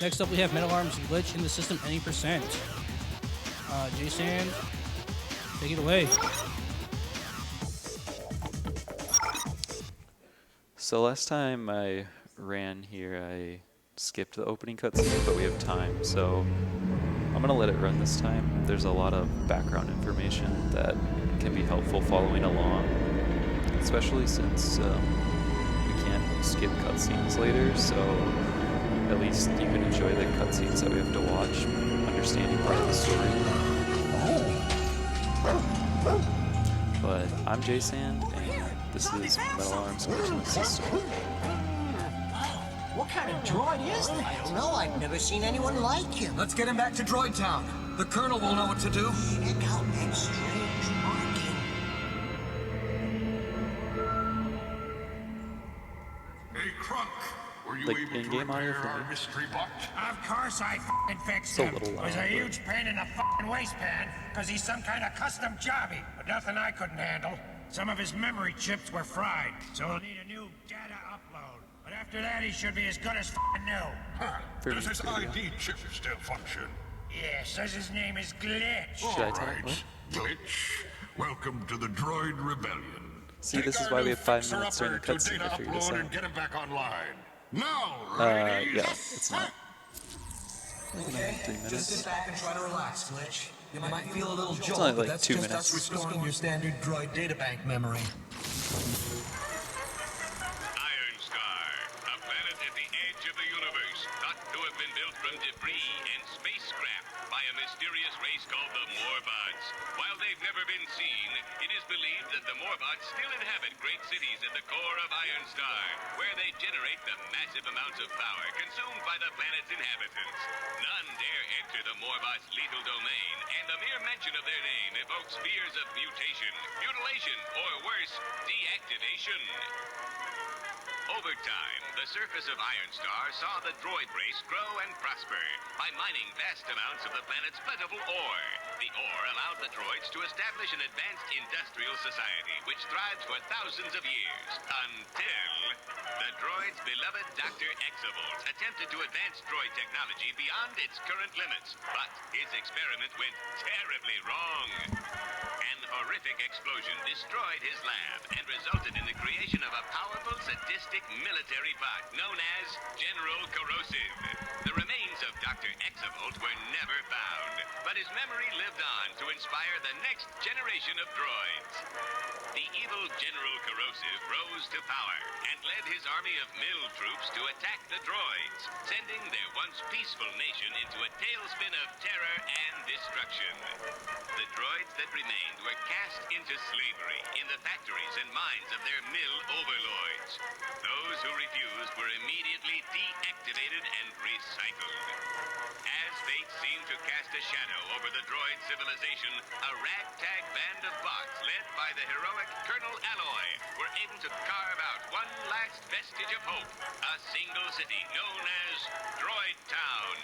Next up, we have Metal Arms glitch in the system any percent. jsand, take it away. So last time I ran here, I skipped the opening cutscene, but we have time, so I'm gonna let it run this time. There's a lot of background information that can be helpful following along, especially since we can't skip cutscenes later, so at least you can enjoy the cutscenes that we have to watch, understanding part of the story. But I'm jsand, and this is Metal Arms glitch in the system. What kind of droid is that? I don't know. I've never seen anyone like him. Let's get him back to Droid Town. The Colonel will know what to do. Check out that strange marking. Hey, Crunk, were you Like able to in-game audio repair for our me? mystery bot? Of course I f***ing fixed It's a him. little It was a loud, huge pain in the f***ing waistband, because he's some kind of custom jobby, but nothing I couldn't handle. Some of his memory chips were fried, so he'll need a new data upload. But after that, he should be as good as f***ing new. Huh. Does his ID chip still function? Yeah, says his name is Glitch. Should I All tell right, him what? Glitch. Welcome to the Droid Rebellion. See, this is why we have 5 minutes during the to cutscene data to figure this upload out. and get him back online. Now, ladies. Yeah, it's not. Like another 3 Just minutes. sit back and try to relax, Glitch. You might feel a little jolt, only but like that's 2 just minutes. us restoring your standard droid databank memory. Iron Star, a planet at the edge of the universe, thought to have been built from debris and space scrap by a mysterious race called the Morbots. While they've never been seen, it is believed that the Morbots still inhabit great cities at the core of Iron Star, where they generate the massive amounts of power consumed by the planet's inhabitants. None dare enter the Morbots' lethal domain, and the mere mention of their name evokes fears of mutation, mutilation, or worse, deactivation. Over time, the surface of Iron Star saw the droid race grow and prosper by mining vast amounts of the planet's plentiful ore. The ore allowed the droids to establish an advanced industrial society which thrived for thousands of years, until the droid's beloved Dr. Exavolt attempted to advance droid technology beyond its current limits, but his experiment went terribly wrong. An horrific explosion destroyed his lab and resulted in the creation of a powerful, sadistic military bot known as General Corrosive. The remains of Dr. Exavolt were never found, but his memory lived on to inspire the next generation of droids. The evil General Corrosive rose to power and led his army of mill troops to attack the droids, sending their once peaceful nation into a tailspin of terror and destruction. The droids that remained were cast into slavery in the factories and mines of their mill overlords. Those who refused were immediately deactivated and recycled. As fate seemed to cast a shadow over the droid civilization, a ragtag band of bots led by the heroic Colonel Alloy were able to carve out one last vestige of hope, a single city known as Droid Town.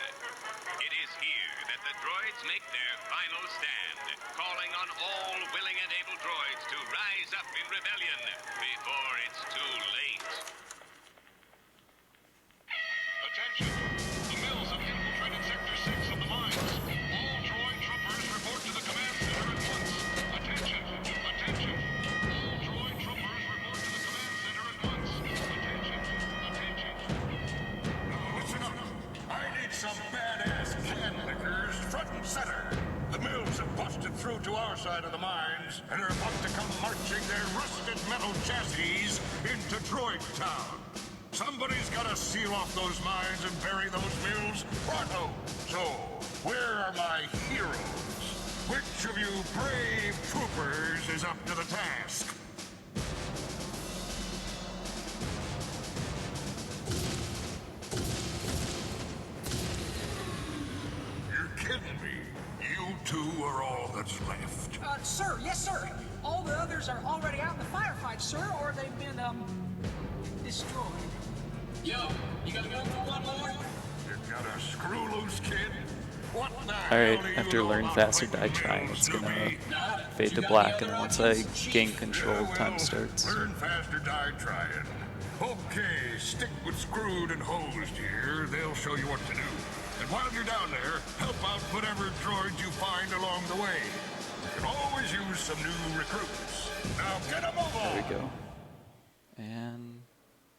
It is here that the droids make their final stand, calling on all willing and able droids to rise up in rebellion before it's too late. Attention! The mills have infiltrated Sector 6 of the mines. All droid troopers report to the command center at once. Attention! Attention! All droid troopers report to the command center at once. Attention! Attention! Now listen up! I need some badass can lickers front and center. The mills have busted through to our side of the mines and are about to come marching their rusted metal chassis into Droid Town. Somebody's gotta seal off those mines and bury those mills. Pronto! So, where are my heroes? Which of you brave troopers is up to the task? You're kidding me. You two are all that's left. Sir, yes, sir. All the others are already out in the firefight, sir, or they've been, destroyed. Yo, you gotta go for one more? You got a screw loose, kid? What the Alright, hell do you after know learn about fast or breaking die trying, news it's to gonna me? fade to black, and then once I gain control, time starts. Learn fast or die trying. Okay, stick with Screwed and Hosed here. They'll show you what to do. And while you're down there, help out whatever droids you find along the way. You can always use some new recruits. Now get them all. There we go. And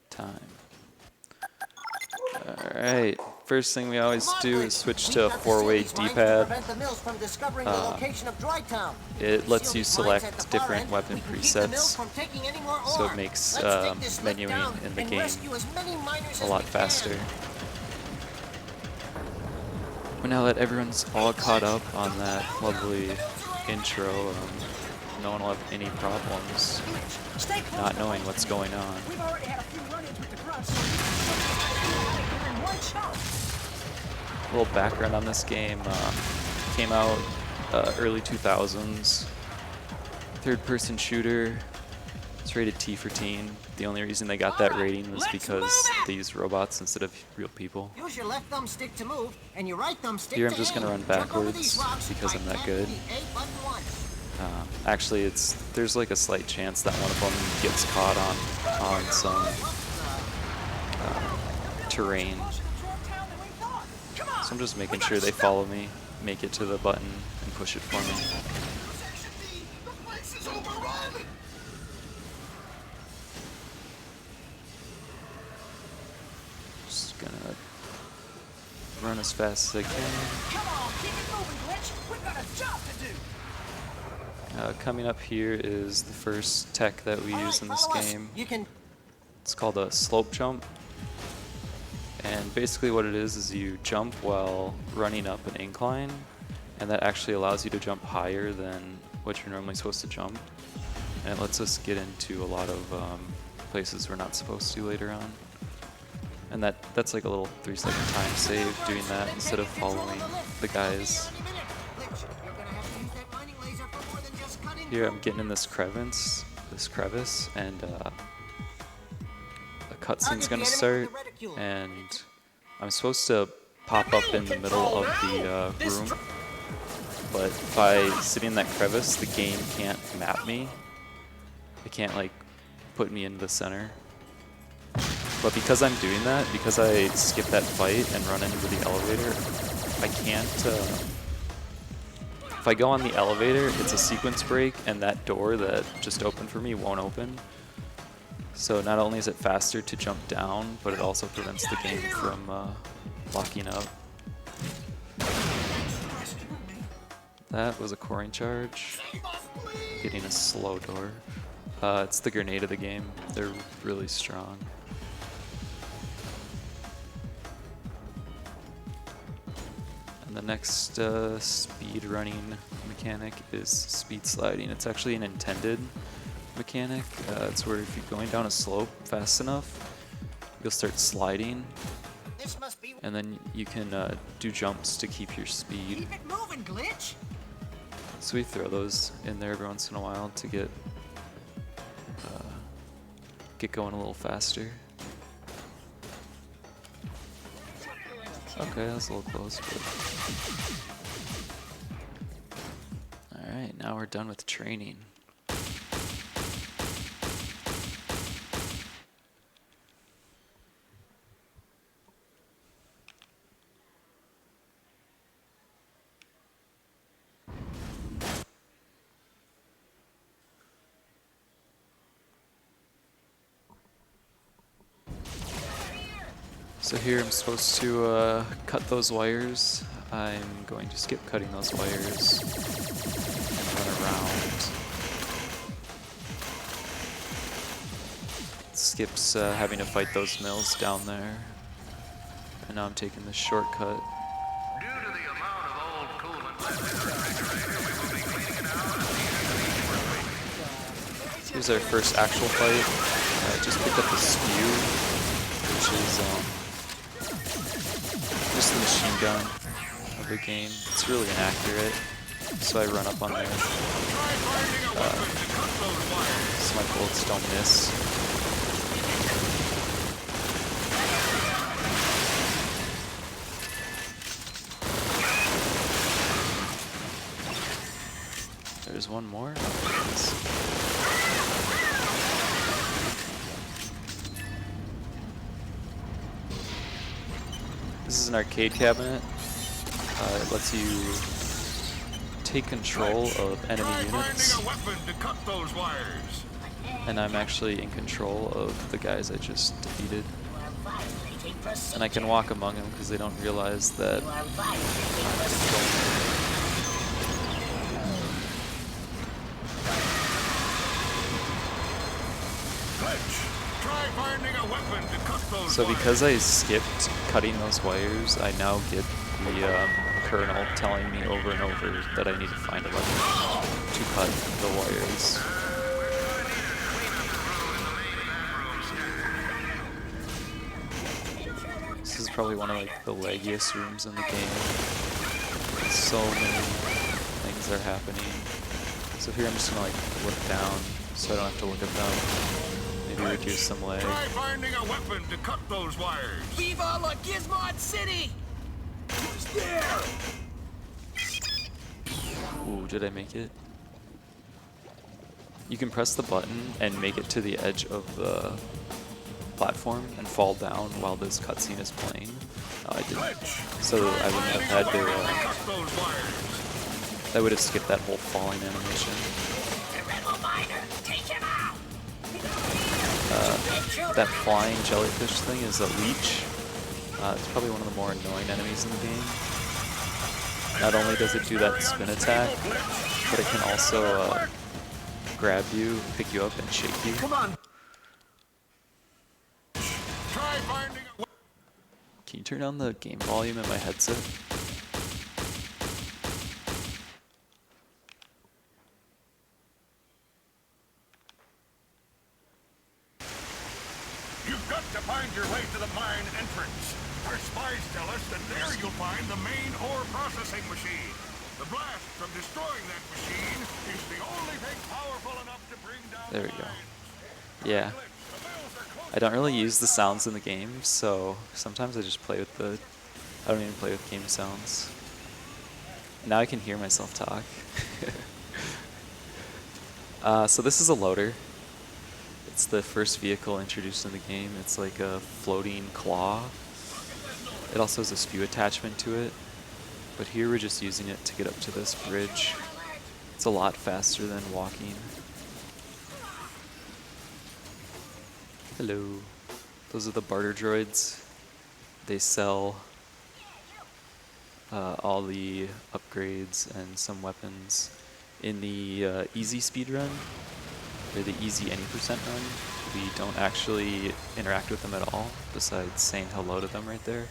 time. Alright, first thing we always do is switch to a 4-way D-pad. It lets you select different weapon presets, so it makes menuing in the game a lot faster. Well, now that everyone's all caught up on that lovely intro, no one will have any problems not knowing what's going on. We've already had a few run-ins with the grunts. A little background on this game. Came out early 2000s. Third-person shooter. It's rated T for teen. The only reason they got that rating was because they used robots instead of real people. Use your left thumbstick to move and your right thumbstick Here I'm to just going to aim. run Jump over backwards these rocks because by I'm that tapping good. the A button once. Actually, there's like a slight chance that one of them gets caught on some terrain. So I'm just making sure they follow me, make it to the button, and push it for me. Just gonna run as fast as I can. Come on, keep it moving, Glitch. We've got a job to do. Coming up here is the first tech that we use in this game. It's called a slope jump. And basically what it is you jump while running up an incline, and that actually allows you to jump higher than what you're normally supposed to jump. And it lets us get into a lot of places we're not supposed to later on. And that's like a little 3-second time save doing that instead of following the guys. Here I'm getting in this crevice, and a cutscene's gonna start, and I'm supposed to pop up in the middle of the room, but by sitting in that crevice, the game can't map me. It can't like put me into the center. But because I'm doing that, because I skip that fight and run into the elevator, I can't. If I go on the elevator, it's a sequence break, and that door that just opened for me won't open. So not only is it faster to jump down, but it also prevents the game from locking up. That was a coring charge. Getting a slow door. It's the grenade of the game. They're really strong. The next speed running mechanic is speed sliding. It's actually an intended mechanic. It's where if you're going down a slope fast enough, you'll start sliding, and then you can do jumps to keep your speed. Keep it moving, Glitch. So we throw those in there every once in a while to get going a little faster. Okay, that's a little close, but... Alright, now we're done with training. So here I'm supposed to cut those wires. I'm going to skip cutting those wires and run around. Skips having to fight those mills down there. And now I'm taking this shortcut. Due to the amount of old coolant left in the refrigerator, we will be cleaning it out immediately. Here's our first actual fight. Just picked up the spew, which is just the machine gun of the game. It's really inaccurate, so I run up on there. So my bullets don't miss. There's one more. is an arcade cabinet. It lets you take control of enemy units. And I'm actually in control of the guys I just defeated. And I can walk among them because they don't realize that I'm So because I skipped cutting those wires, I now get the kernel telling me over and over that I need to find a weapon to cut the wires. This is probably one of like the laggiest rooms in the game. So many things are happening. So here I'm just gonna like look down so I don't have to look at them. Maybe reduce some lag. Try finding a weapon to cut those wires. Viva la Gizmod City! Who's there? Ooh, did I make it? You can press the button and make it to the edge of the platform and fall down while this cutscene is playing. I didn't. So I wouldn't have had to. I would have skipped that whole falling animation. That flying jellyfish thing is a leech. It's probably one of the more annoying enemies in the game. Not only does it do that spin attack, but it can also grab you, pick you up, and shake you. Come on. Can you turn down the game volume in my headset? You've got to find your way to the mine entrance. Our spies tell us that there you'll find the main ore processing machine. The blast from destroying that machine is the only thing powerful enough to bring down There we the go. mines. Yeah. I don't really use the sounds in the game, so sometimes I just play with the... I don't even play with game sounds. Now I can hear myself talk. So this is a loader. It's the first vehicle introduced in the game. It's like a floating claw. It also has a spew attachment to it. But here we're just using it to get up to this bridge. It's a lot faster than walking. Hello. Those are the barter droids. They sell all the upgrades and some weapons. In the easy speed run, or the easy any % run, we don't actually interact with them at all, besides saying hello to them right there.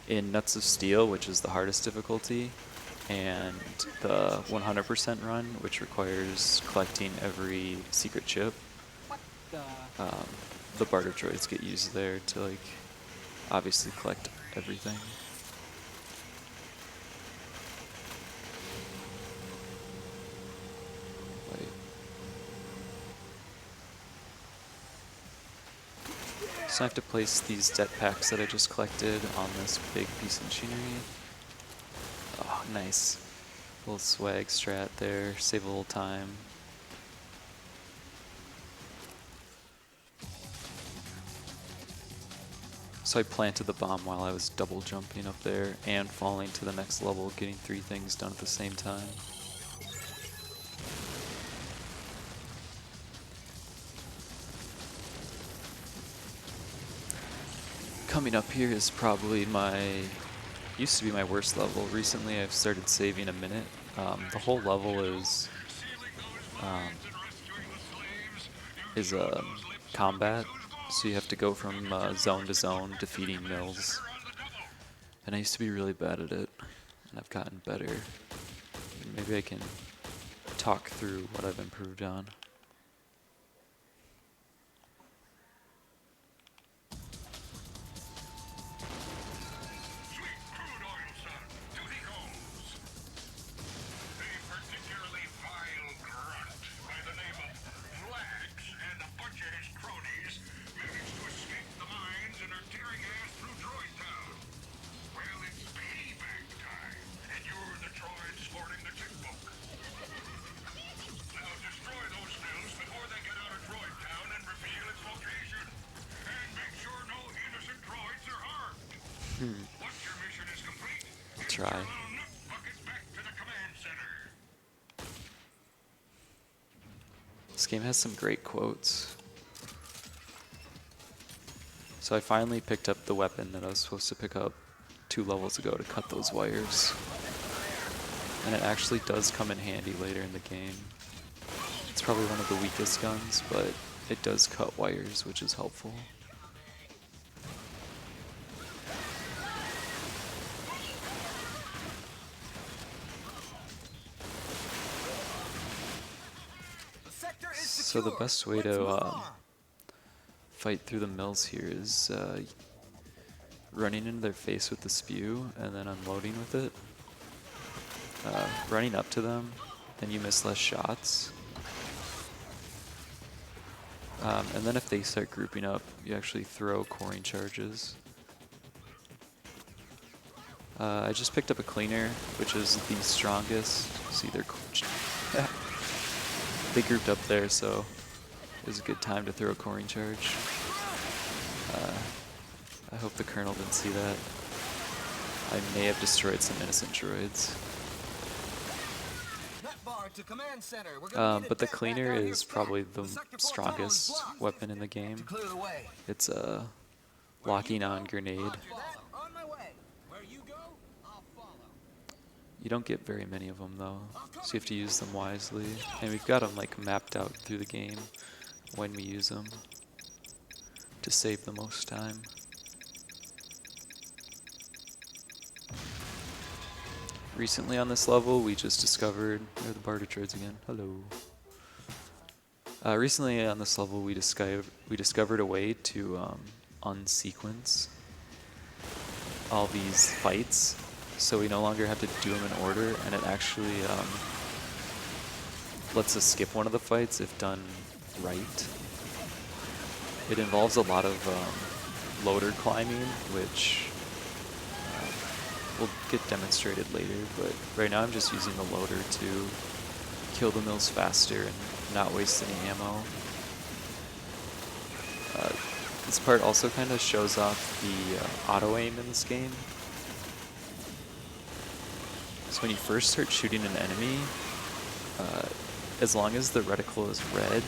In Nuts of Steel, which is the hardest difficulty, and the 100% run, which requires collecting every secret chip, the barter droids get used there to like obviously collect everything. Wait. So I have to place these jetpacks that I just collected on this big piece of machinery. Oh, nice. Little swag strat there, save a little time. So I planted the bomb while I was double jumping up there and falling to the next level, getting 3 things done at the same time. Coming up here is probably used to be my worst level. Recently I've started saving a minute. The whole level is combat. So you have to go from zone to zone, defeating mills. And I used to be really bad at it, and I've gotten better. Maybe I can talk through what I've improved on. Those Once your mission is complete, Try. little nut bucket back to the command center. This game has some great quotes. So I finally picked up the weapon that I was supposed to pick up 2 levels ago to cut those wires. And it actually does come in handy later in the game. It's probably one of the weakest guns, but it does cut wires, which is helpful. So the best way to fight through the mills here is running into their face with the spew and then unloading with it. Running up to them, then you miss less shots. And then if they start grouping up, you actually throw coring charges. I just picked up a cleaner, which is the strongest. See, they grouped up there, so it was a good time to throw a coring charge. I hope the colonel didn't see that. I may have destroyed some innocent droids. But the cleaner is probably the strongest weapon in the game. It's a locking on grenade. You don't get very many of them though, so you have to use them wisely. And we've got them like mapped out through the game when we use them to save the most time. Recently on this level, we just discovered, there are the barter droids again, hello. Recently on this level, we discovered a way to unsequence all these fights, so we no longer have to do them in order, and it actually lets us skip one of the fights if done right. It involves a lot of loader climbing, which will get demonstrated later, but right now I'm just using the loader to kill the mills faster and not waste any ammo. This part also kind of shows off the auto-aim in this game. So when you first start shooting an enemy, as long as the reticle is red,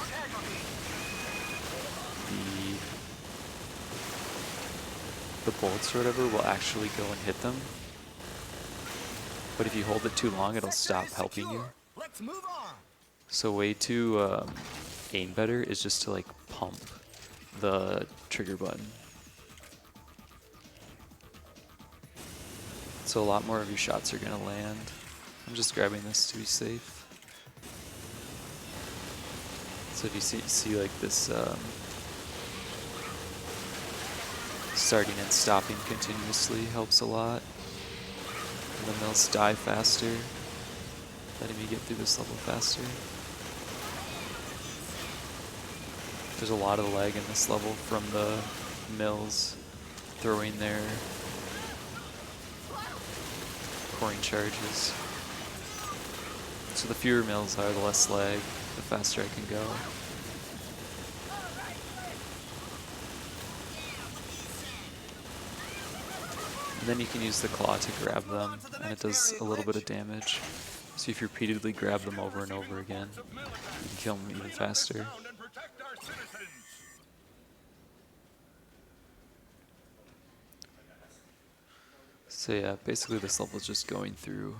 the bullets or whatever will actually go and hit them. But if you hold it too long, it'll stop helping you. So a way to aim better is just to like pump the trigger button. So a lot more of your shots are gonna land. I'm just grabbing this to be safe. So if you see like this starting and stopping continuously helps a lot. And the mills die faster, letting me get through this level faster. There's a lot of lag in this level from the mills throwing their coring charges. So the fewer mills are, the less lag, the faster I can go. And then you can use the claw to grab them, and it does a little bit of damage. So if you repeatedly grab them over and over again, you can kill them even faster. So yeah, basically this level is just going through,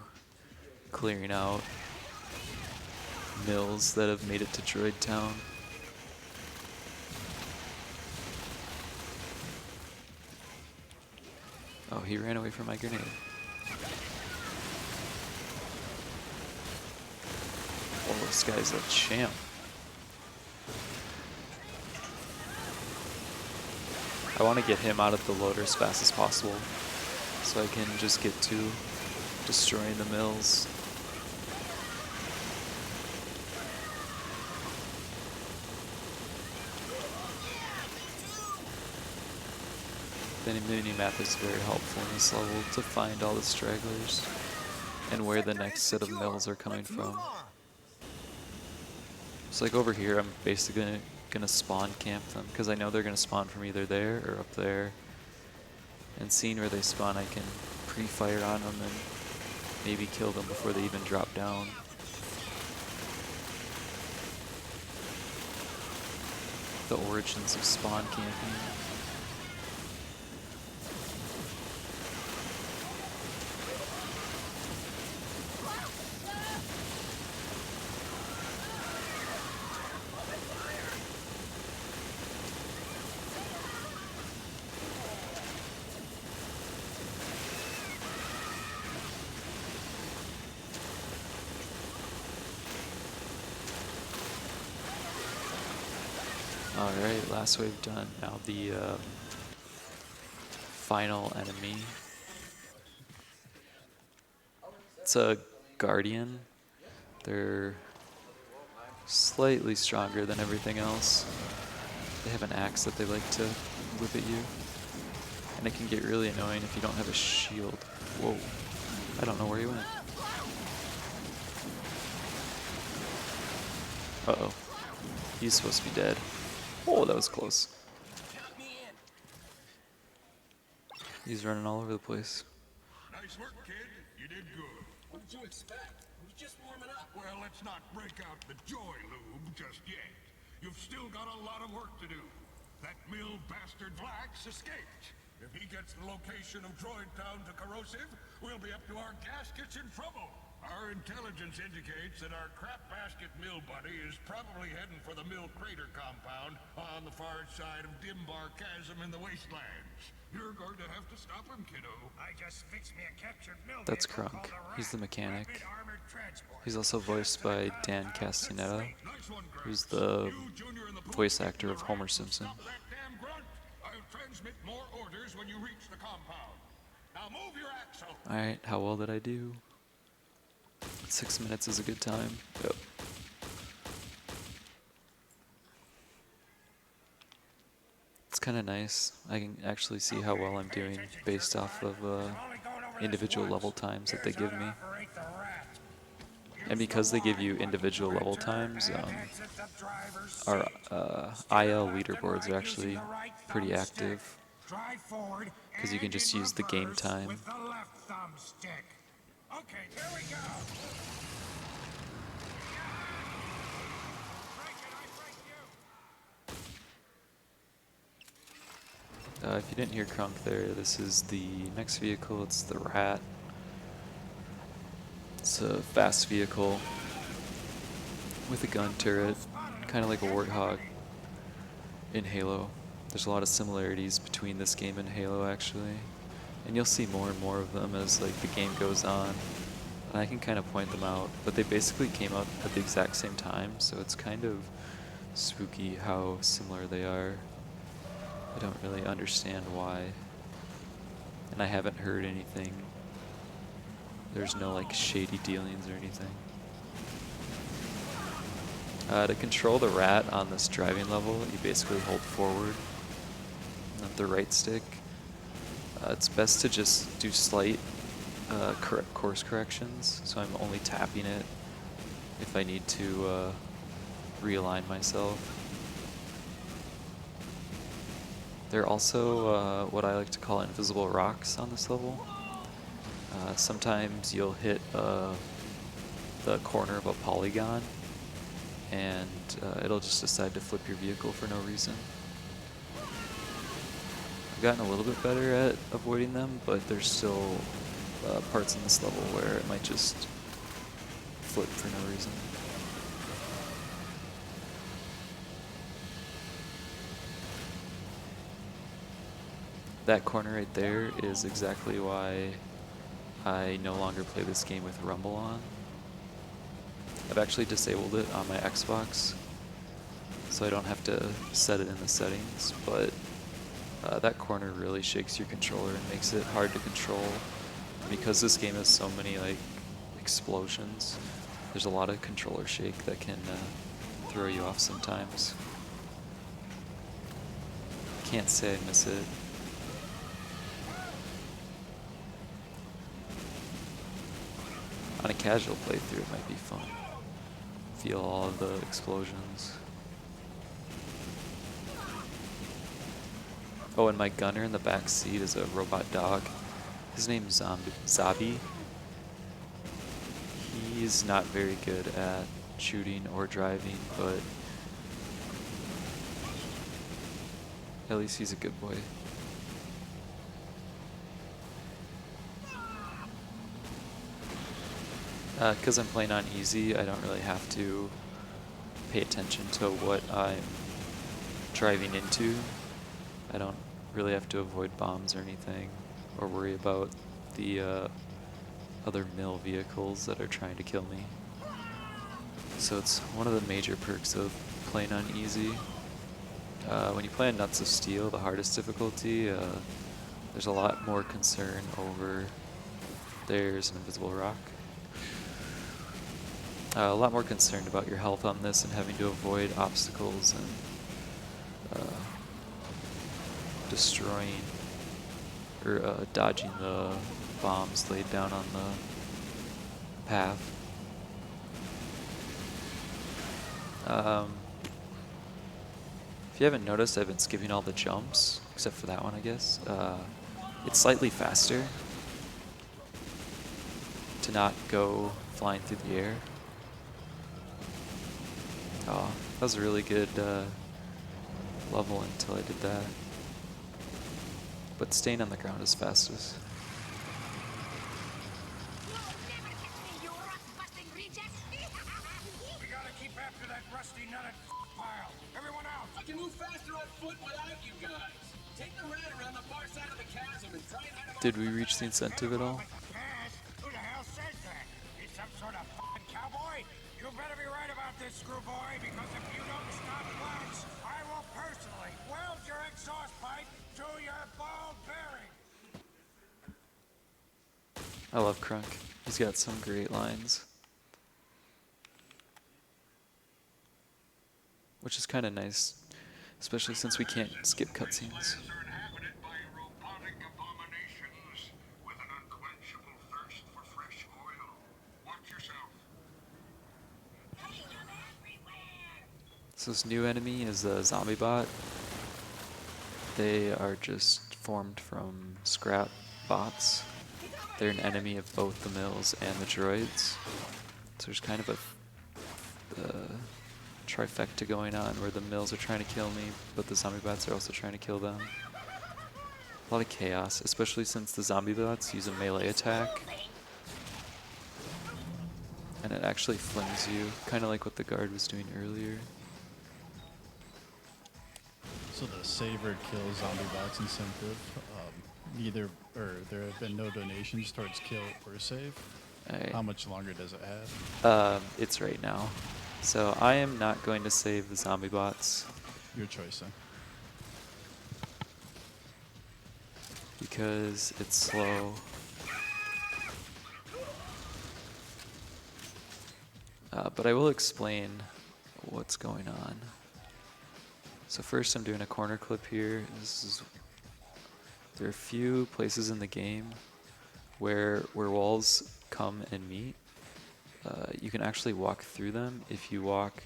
clearing out mills that have made it to Droid Town. Oh, he ran away from my grenade. Oh, this guy's a champ. I want to get him out of the loader as fast as possible, so I can just get to destroying the mills. The mini-map is very helpful in this level to find all the stragglers and where the next set of mills are coming from. So like over here, I'm basically gonna spawn camp them because I know they're gonna spawn from either there or up there. And seeing where they spawn, I can pre-fire on them and maybe kill them before they even drop down. The origins of spawn camping. Alright, last wave done. Now the final enemy. It's a Guardian. They're slightly stronger than everything else. They have an axe that they like to whip at you. And it can get really annoying if you don't have a shield. Whoa. I don't know where he went. Uh-oh. He's supposed to be dead. Oh, that was close. He's running all over the place. Nice work, kid. You did good. What did you expect? He was just warming up. Well, let's not break out the joy lube just yet. You've still got a lot of work to do. That mill bastard Vlax escaped. If he gets the location of Droid Town to Corrosive, we'll be up to our gaskets in trouble. Our intelligence indicates that our crap basket mill buddy is probably heading for the mill crater compound on the far side of Dimbar Chasm in the wastelands. You're going to have to stop him, kiddo. I just fixed me a captured mill. That's vehicle Krunk. called a He's the Rat, mechanic. rapid armored transport. He's also voiced by Dan Castaneda, Nice one, Gramps. who's the You, Junior, and the voice police actor of keep Homer your hands Simpson. Stop that damn grunt. I'll transmit more orders when you reach the compound. Now move your axle. Alright, how well did I do? 6 minutes is a good time. Yep. It's kind of nice. I can actually see how well I'm doing based off of individual level times that they give me. And because they give you individual level times, our IL leaderboards are actually pretty active because you can just use the game time. With the left thumbstick. Okay, here we go. Break it, I break you. If you didn't hear Krunk there, this is the next vehicle. It's the Rat. It's a fast vehicle with a gun turret, kind of like a Warthog in Halo. There's a lot of similarities between this game and Halo, actually. And you'll see more and more of them as like the game goes on. And I can kind of point them out, but they basically came out at the exact same time, so it's kind of spooky how similar they are. I don't really understand why. And I haven't heard anything. There's no like shady dealings or anything. To control the Rat on this driving level, you basically hold forward with the right stick. It's best to just do slight course corrections, so I'm only tapping it if I need to realign myself. There are also what I like to call invisible rocks on this level. Sometimes you'll hit the corner of a polygon and it'll just decide to flip your vehicle for no reason. I've gotten a little bit better at avoiding them, but there's still parts in this level where it might just flip for no reason. That corner right there is exactly why I no longer play this game with Rumble on. I've actually disabled it on my Xbox, so I don't have to set it in the settings, but that corner really shakes your controller and makes it hard to control. Because this game has so many like explosions, there's a lot of controller shake that can throw you off sometimes. Can't say I miss it. On a casual playthrough, it might be fun. Feel all of the explosions. Oh, and my gunner in the back seat is a robot dog. His name's Zabi. He's not very good at shooting or driving, but at least he's a good boy. Because I'm playing on easy, I don't really have to pay attention to what I'm driving into. I don't really have to avoid bombs or anything, or worry about the other mill vehicles that are trying to kill me. So it's one of the major perks of playing on easy. When you play on Nuts of Steel, the hardest difficulty, there's a lot more concern over there's an invisible rock. A lot more concerned about your health on this and having to avoid obstacles and destroying or dodging the bombs laid down on the path. If you haven't noticed, I've been skipping all the jumps, except for that one, I guess. It's slightly faster to not go flying through the air. Oh, that was a really good level until I did that. But staying on the ground is fastest. We gotta keep after that rusty nutted pile. Everyone out! I can move faster on foot without you guys. Take the rat around the far side of the chasm and try and hide him. Did we reach the incentive at all? Pass? Who the hell says that? He's some sort of fucking cowboy? You better be right about this, screwboy, because if you don't stop once, I will personally weld your exhaust pipe to your ball bearing. I love Crunk. He's got some great lines. Which is kind of nice, especially since we can't skip cutscenes. Lands are inhabited by robotic abominations with an unquenchable thirst for fresh oil. Watch yourself. So this new enemy is a zombie bot. They are just formed from scrap bots. They're an enemy of both the mills and the droids. So there's kind of a trifecta going on where the mills are trying to kill me, but the zombie bots are also trying to kill them. A lot of chaos, especially since the zombie bots use a melee attack. And it actually flings you, kind of like what the guard was doing earlier. So the save or kill zombie bots incentive, there have been no donations towards kill or save. How much longer does it have? It's right now. So I am not going to save the zombie bots. Your choice then. Because it's slow. But I will explain what's going on. So first I'm doing a corner clip here. There are a few places in the game where walls come and meet. You can actually walk through them if you walk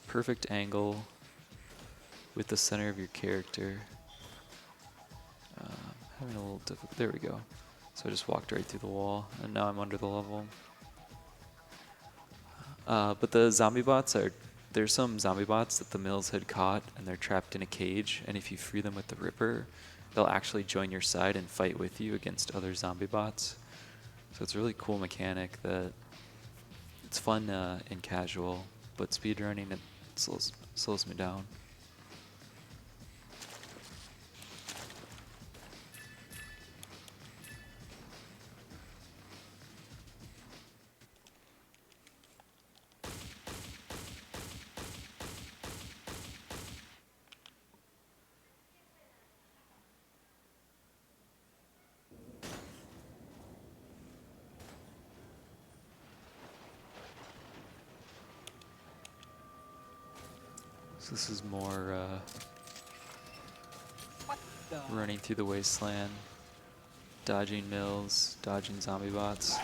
perfect angle with the center of your character. Having a little difficult. There we go. So I just walked right through the wall, and now I'm under the level. But the zombie bots there's some zombie bots that the mills had caught, and they're trapped in a cage, and if you free them with the Ripper, they'll actually join your side and fight with you against other zombie bots. So it's a really cool mechanic that it's fun and casual, but speedrunning it slows me down. So this is more running through the wasteland, dodging mills, dodging zombie bots.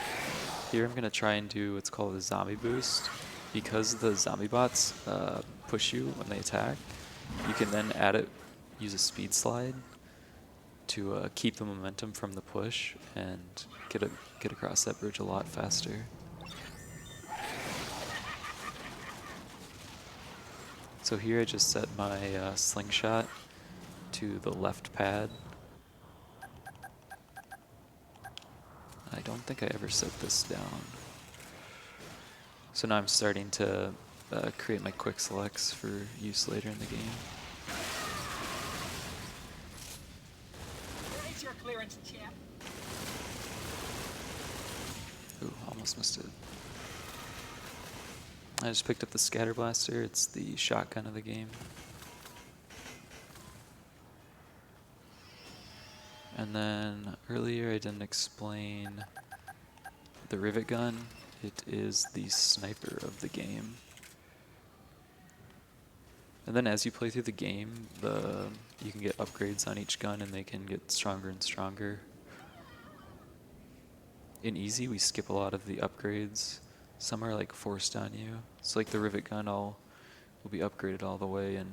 Here I'm going to try and do what's called a zombie boost. Because the zombie bots push you when they attack, you can then use a speed slide to keep the momentum from the push and get across that bridge a lot faster. So here I just set my slingshot to the left pad. I don't think I ever set this down. So now I'm starting to create my quick selects for use later in the game. Raise your clearance, champ. Ooh, almost missed it. I just picked up the scatter blaster. It's the shotgun of the game. And then earlier I didn't explain the rivet gun. It is the sniper of the game. And then as you play through the game, you can get upgrades on each gun and they can get stronger and stronger. In easy, we skip a lot of the upgrades. Some are like forced on you. So like the rivet gun will be upgraded all the way, and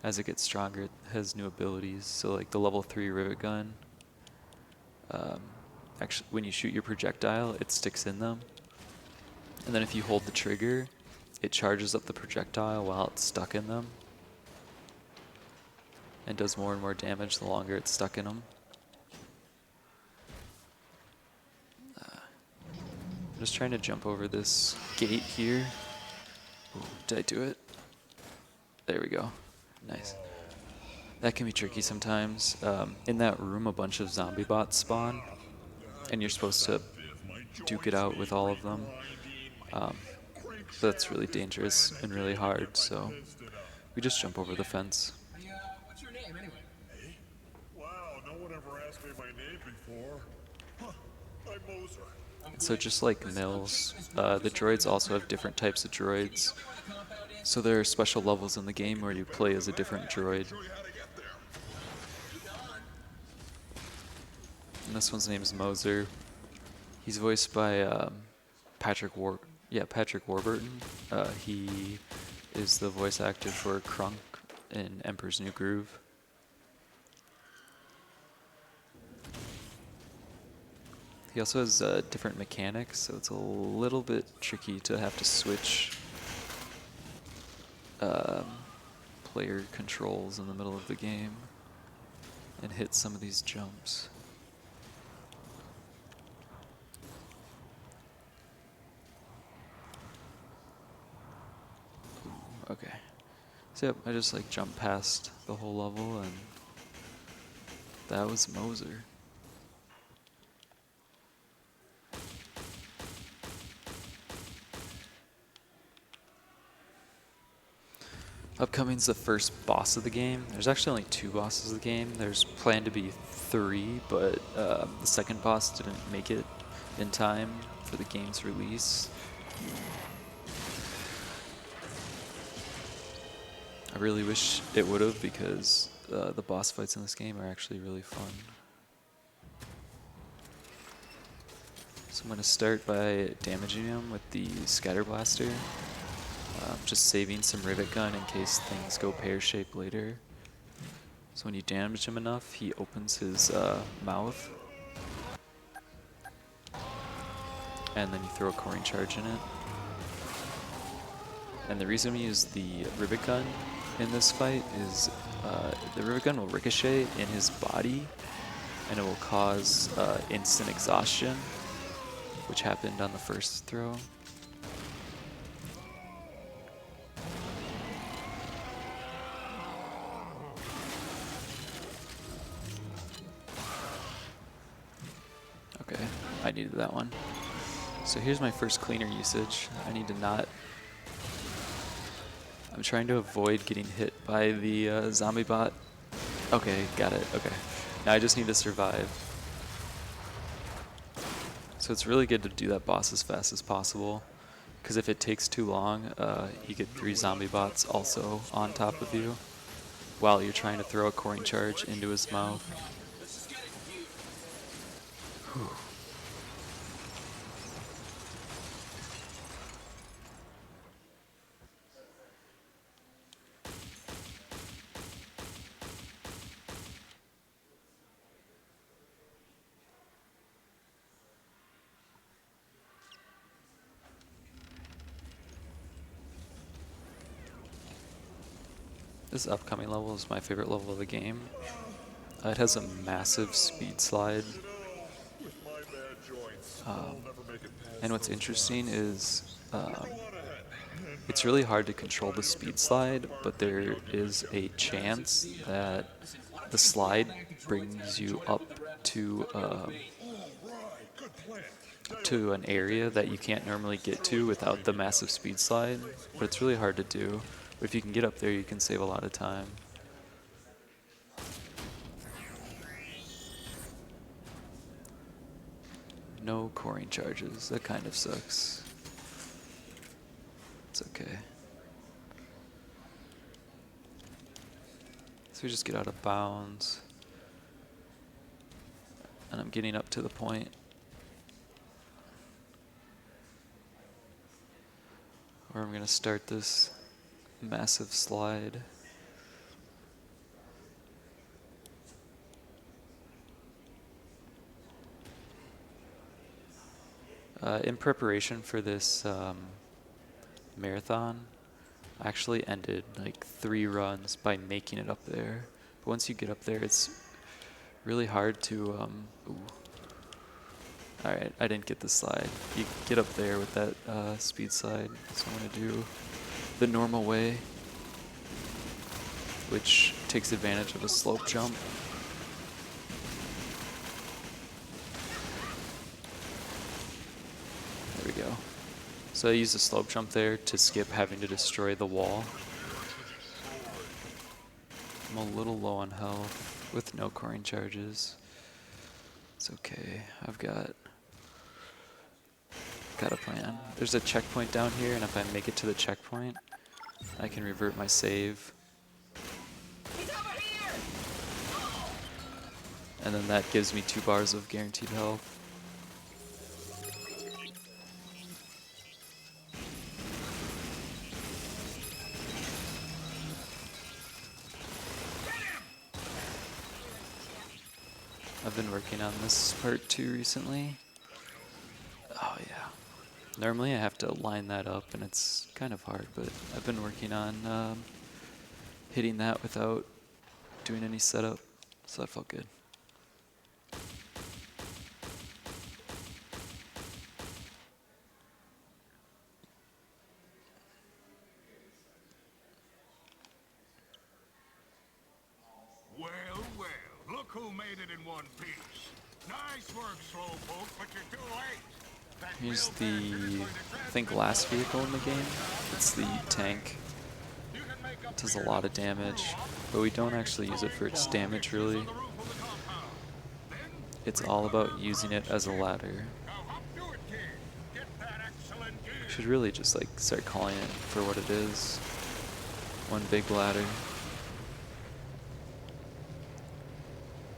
as it gets stronger it has new abilities. So like the level 3 rivet gun, actually when you shoot your projectile it sticks in them. And then if you hold the trigger, it charges up the projectile while it's stuck in them. And does more and more damage the longer it's stuck in them. I'm just trying to jump over this gate here. Ooh, did I do it? There we go. Nice. That can be tricky sometimes. In that room a bunch of zombie bots spawn, and you're supposed to duke it out with all of them. But that's really dangerous and really hard, so we just jump over the fence. What's your name anyway? Wow, no one ever asked me my name before. Huh, I'm Moser. So just like Mills, the droids also have different types of droids. So there are special levels in the game where you play as a different droid. And this one's name is Moser. He's voiced by Patrick Warburton. He is the voice actor for Krunk in Emperor's New Groove. He also has different mechanics, so it's a little bit tricky to have to switch player controls in the middle of the game and hit some of these jumps. Ooh, okay. So yep, I just like jumped past the whole level, and that was Moser. Upcoming's the first boss of the game. There's actually only 2 bosses of the game. There's planned to be 3, but the second boss didn't make it in time for the game's release. I really wish it would have, because the boss fights in this game are actually really fun. So I'm going to start by damaging him with the scatter blaster. Just saving some rivet gun in case things go pear-shaped later. So when you damage him enough, he opens his mouth. And then you throw a coring charge in it. And the reason we use the rivet gun in this fight is the rivet gun will ricochet in his body, and it will cause instant exhaustion, which happened on the first throw. Okay, I needed that one. So here's my first cleaner usage. I need to not... I'm trying to avoid getting hit by the zombie bot. Okay, got it, okay. Now I just need to survive. So it's really good to do that boss as fast as possible, because if it takes too long, you get 3 zombie bots also on top of you while you're trying to throw a coring charge into his mouth. Whew. This upcoming level is my favorite level of the game. It has a massive speed slide. And what's interesting is it's really hard to control the speed slide, but there is a chance that the slide brings you up to an area that you can't normally get to without the massive speed slide, but it's really hard to do. But if you can get up there, you can save a lot of time. No coring charges. That kind of sucks. It's okay. So we just get out of bounds. And I'm getting up to the point where I'm going to start this massive slide. In preparation for this marathon, I actually ended like 3 runs by making it up there. But once you get up there, it's really hard to... Alright, I didn't get the slide. You get up there with that speed slide, so I'm going to do the normal way, which takes advantage of a slope jump. There we go. So I used a slope jump there to skip having to destroy the wall. I'm a little low on health with no coring charges. It's okay. I've got a plan. There's a checkpoint down here, and if I make it to the checkpoint, I can revert my save. And then that gives me 2 bars of guaranteed health. I've been working on this part too recently. Oh yeah. Normally I have to line that up and it's kind of hard, but I've been working on hitting that without doing any setup, so that felt good. Well, well, look who made it in one piece. Nice work, Slowpoke, but you're too late. That Here's real bastard is the, going to I think, last vehicle in the game. It's the tank. It does a lot of damage, but we don't actually use it for its damage, really. It's all about using it as a ladder. Should really just like start calling it for what it is. One big ladder.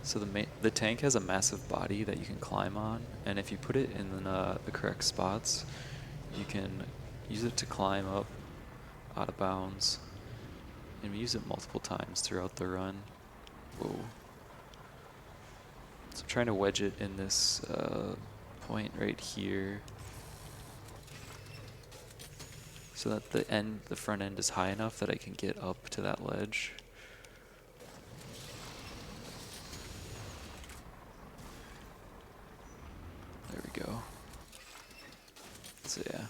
So the tank has a massive body that you can climb on, and if you put it in the correct spots, you can use it to climb up out of bounds. And we use it multiple times throughout the run. Whoa. So I'm trying to wedge it in this point right here, so that the front end is high enough that I can get up to that ledge. There we go. So yeah.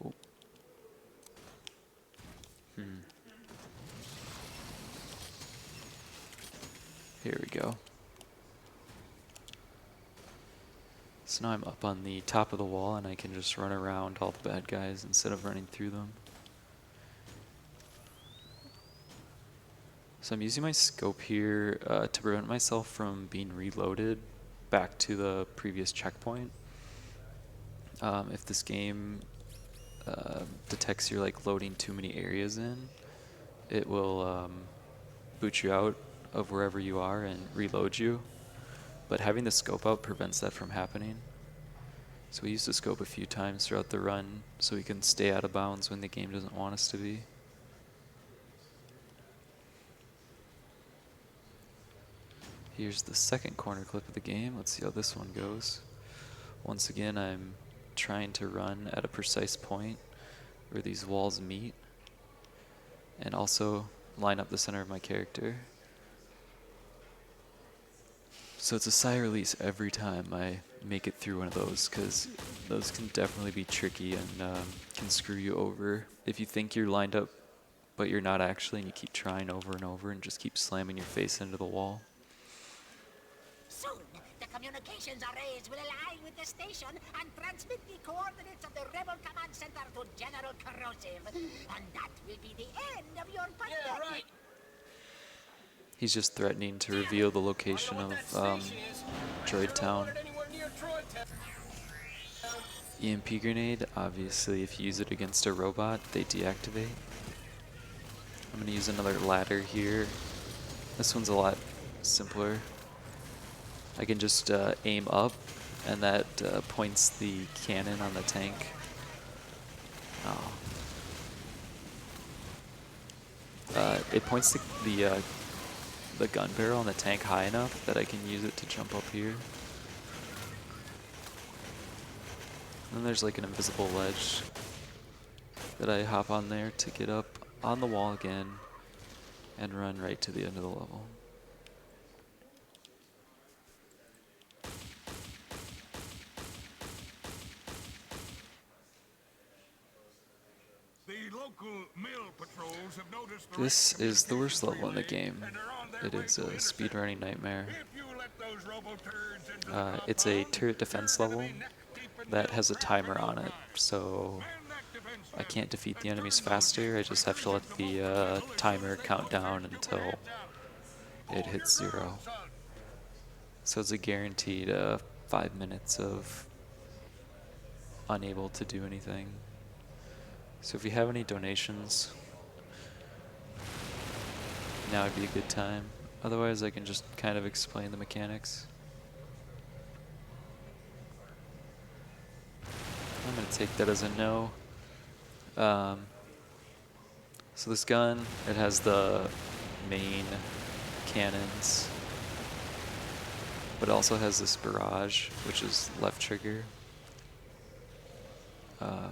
Ooh. Here we go. So now I'm up on the top of the wall and I can just run around all the bad guys instead of running through them. So I'm using my scope here to prevent myself from being reloaded back to the previous checkpoint. If this game detects you're like loading too many areas in, it will boot you out of wherever you are and reload you. But having the scope out prevents that from happening. So we use the scope a few times throughout the run so we can stay out of bounds when the game doesn't want us to be. Here's the second corner clip of the game. Let's see how this one goes. Once again, I'm trying to run at a precise point where these walls meet, and also line up the center of my character. So it's a sigh of release every time I make it through one of those, because those can definitely be tricky and can screw you over. If you think you're lined up, but you're not actually, and you keep trying over and over and just keep slamming your face into the wall. Soon, the communications arrays will align with the station and transmit the coordinates of the Rebel Command Center to General Corrosive. And that will be the end of your pathetic... Yeah, right. He's just threatening to reveal the location of Droid Town. EMP grenade, obviously if you use it against a robot, they deactivate. I'm going to use another ladder here. This one's a lot simpler. I can just aim up, and that points the cannon on the tank. Oh. It points the gun barrel on the tank high enough that I can use it to jump up here. And then there's like an invisible ledge that I hop on there to get up on the wall again and run right to the end of the level. This is the worst level in the game. It is a speedrunning nightmare. It's a turret defense level that has a timer on it, so I can't defeat the enemies faster. I just have to let the timer count down until it hits 0. So it's a guaranteed 5 minutes of unable to do anything. So if you have any donations, now would be a good time. Otherwise, I can just kind of explain the mechanics. I'm going to take that as a no. So this gun, it has the main cannons, but it also has this barrage, which is left trigger. For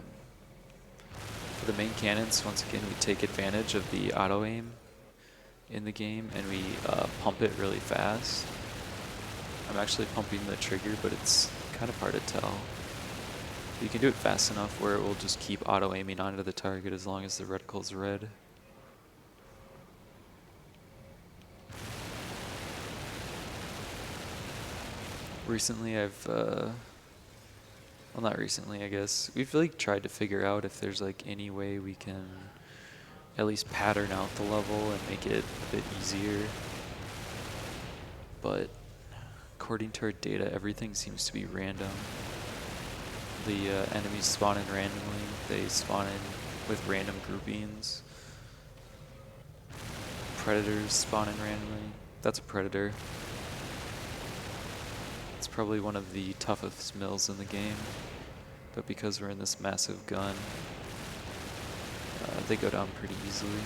the main cannons, once again, we take advantage of the auto aim in the game, and we pump it really fast. I'm actually pumping the trigger, but it's kind of hard to tell. You can do it fast enough where it will just keep auto aiming onto the target as long as the reticle's red. Recently well, not recently, I guess. We've like tried to figure out if there's like any way we can at least pattern out the level and make it a bit easier. But according to our data, everything seems to be random. The enemies spawn in randomly. They spawn in with random groupings. Predators spawn in randomly. That's a predator. It's probably one of the toughest mills in the game, but because we're in this massive gun, they go down pretty easily.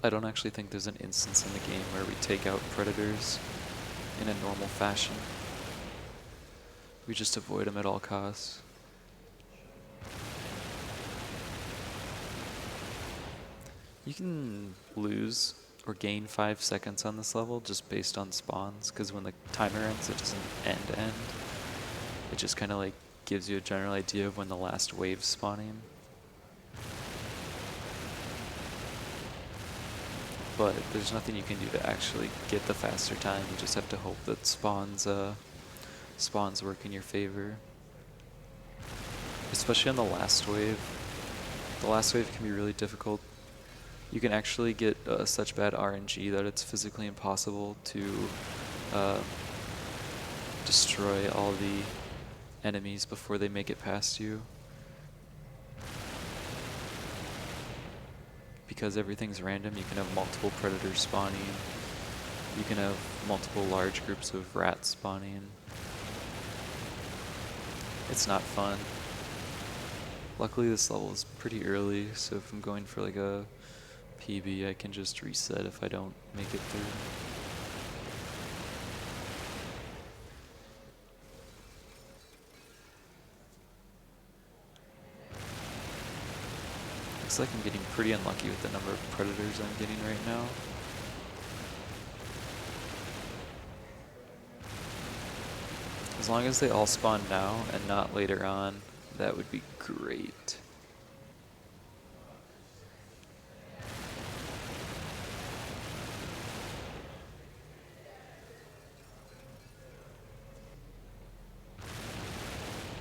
I don't actually think there's an instance in the game where we take out predators in a normal fashion. We just avoid them at all costs. You can lose or gain 5 seconds on this level just based on spawns, because when the timer ends, it doesn't end. It just kind of like gives you a general idea of when the last wave's spawning. But there's nothing you can do to actually get the faster time. You just have to hope that spawns work in your favor. Especially on the last wave. The last wave can be really difficult. You can actually get such bad RNG that it's physically impossible to destroy all the enemies before they make it past you. Because everything's random, you can have multiple predators spawning. You can have multiple large groups of rats spawning. It's not fun. Luckily this level is pretty early, so if I'm going for like a PB, I can just reset if I don't make it through. Looks like I'm getting pretty unlucky with the number of predators I'm getting right now. As long as they all spawn now and not later on, that would be great.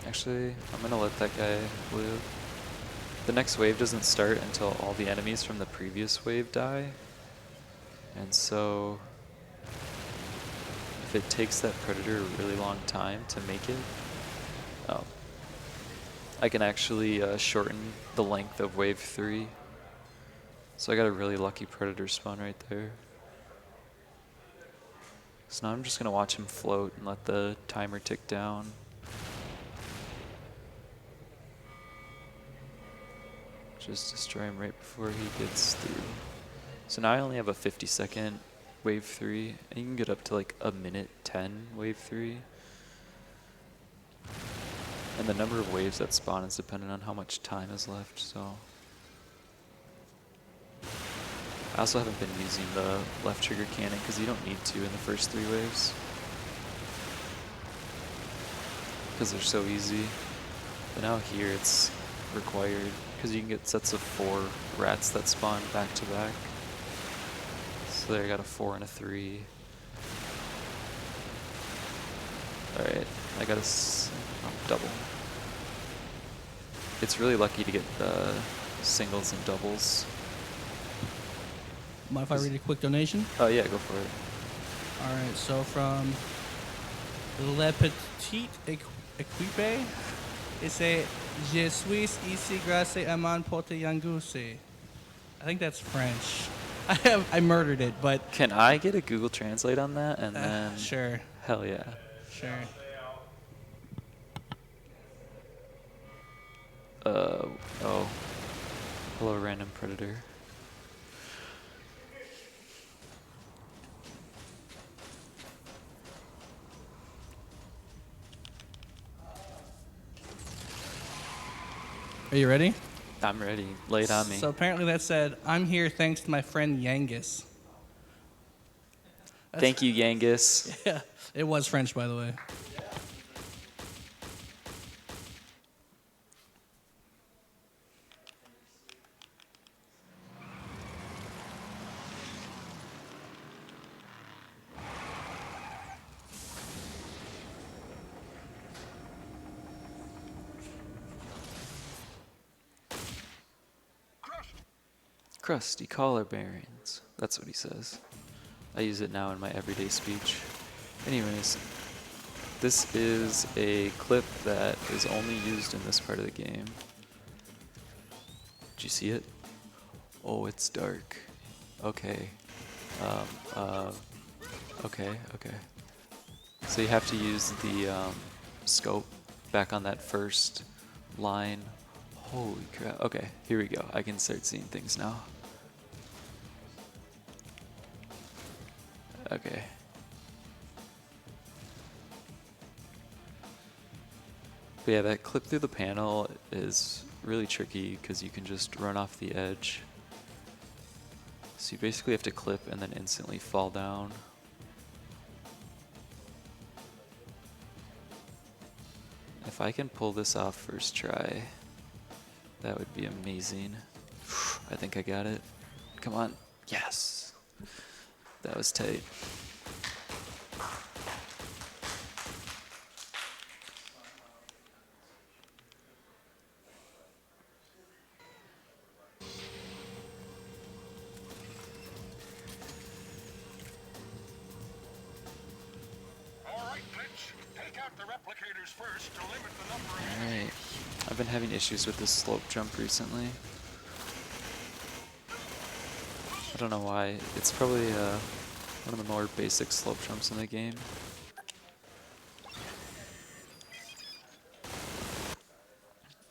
Actually, I'm gonna let that guy live. The next wave doesn't start until all the enemies from the previous wave die. And so, if it takes that predator a really long time to make it, I can actually shorten the length of wave 3. So I got a really lucky predator spawn right there. So now I'm just gonna watch him float and let the timer tick down. Just destroy him right before he gets through. So now I only have a 50-second wave 3, and you can get up to like a minute 10 wave 3. And the number of waves that spawn is dependent on how much time is left, so. I also haven't been using the left trigger cannon because you don't need to in the first 3 waves. Because they're so easy. But now here it's required because you can get sets of 4 rats that spawn back to back. So there I got a 4 and a 3. Alright, I got a double. It's really lucky to get singles and doubles. Mind if I read a quick donation? Oh yeah, go for it. Alright, so from Le Petit Equipe, it say Je suis ici grâce à mon pote Yanguse. I think that's French. I murdered it, but can I get a Google Translate on that? And then sure. Hell yeah. Sure. Oh. Hello, random predator. Are you ready? I'm ready. Lay it on me. So apparently that said, I'm here thanks to my friend Yangus. Thank you, Yangus. Yeah, it was French, by the way. Crusty collar bearings. That's what he says. I use it now in my everyday speech. Anyways, this is a clip that is only used in this part of the game. Did you see it? Oh, it's dark. Okay. Okay. So you have to use the scope back on that first line. Holy crap. Okay, here we go. I can start seeing things now. Okay. But yeah, that clip through the panel is really tricky because you can just run off the edge. So you basically have to clip and then instantly fall down. If I can pull this off first try, that would be amazing. I think I got it. Come on. Yes. That was tight. Alright. I've been having issues with this slope jump recently. I don't know why. It's probably one of the more basic slope jumps in the game.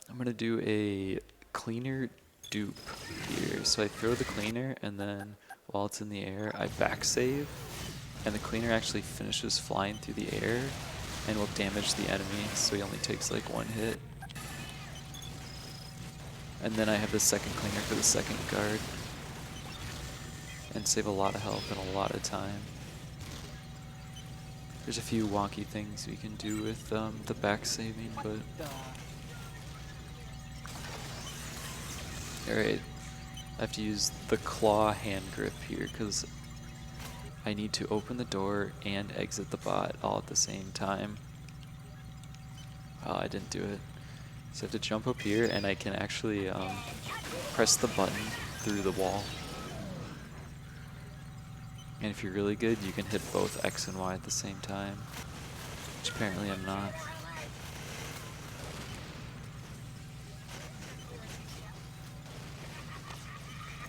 I'm gonna do a cleaner dupe here. So I throw the cleaner and then while it's in the air, I back save. And the cleaner actually finishes flying through the air and will damage the enemy, so he only takes like 1 hit. And then I have the second clinger for the second guard. And save a lot of health and a lot of time. There's a few wonky things we can do with the back saving, but... Alright, I have to use the claw hand grip here because I need to open the door and exit the bot all at the same time. Oh, I didn't do it. So I have to jump up here and I can actually press the button through the wall. And if you're really good, you can hit both X and Y at the same time, which apparently I'm not.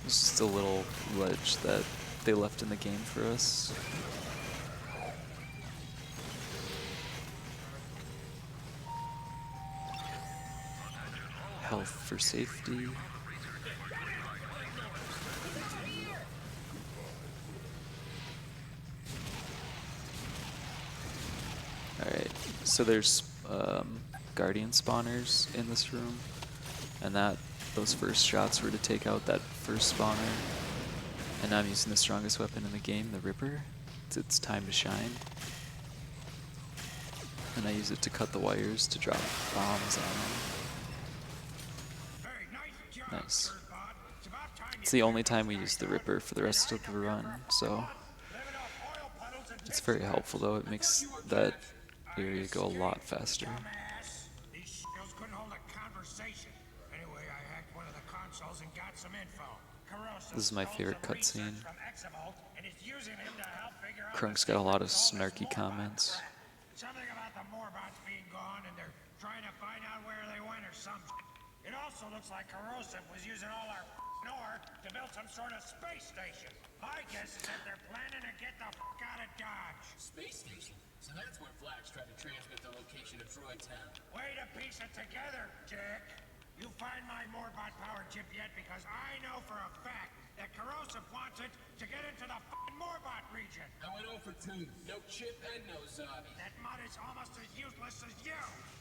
It's just a little ledge that they left in the game for us. Health for safety. Alright, so there's guardian spawners in this room, and those first shots were to take out that first spawner. And now I'm using the strongest weapon in the game, the Ripper. It's time to shine. And I use it to cut the wires to drop bombs on them. Nice. It's the only time we use the Ripper for the rest of the run, so it's very helpful though. It makes that area go a lot faster. This is my favorite cutscene. Krunk's got a lot of snarky comments. Something about the Morbots being gone and they're trying to find out where they went or something. It also looks like Corrosive was using all our ore to build some sort of space station. My guess is that they're planning to get the out of Dodge. Space station? So that's where Flags tried to transmit the location of Droid Town. Way to piece it together, Dick. You find my Morbot power chip yet? Because I know for a fact that Corrosive wants it to get into the Morbot region. I went 0 for 2. No chip and no zombie. That mutt is almost as useless as you.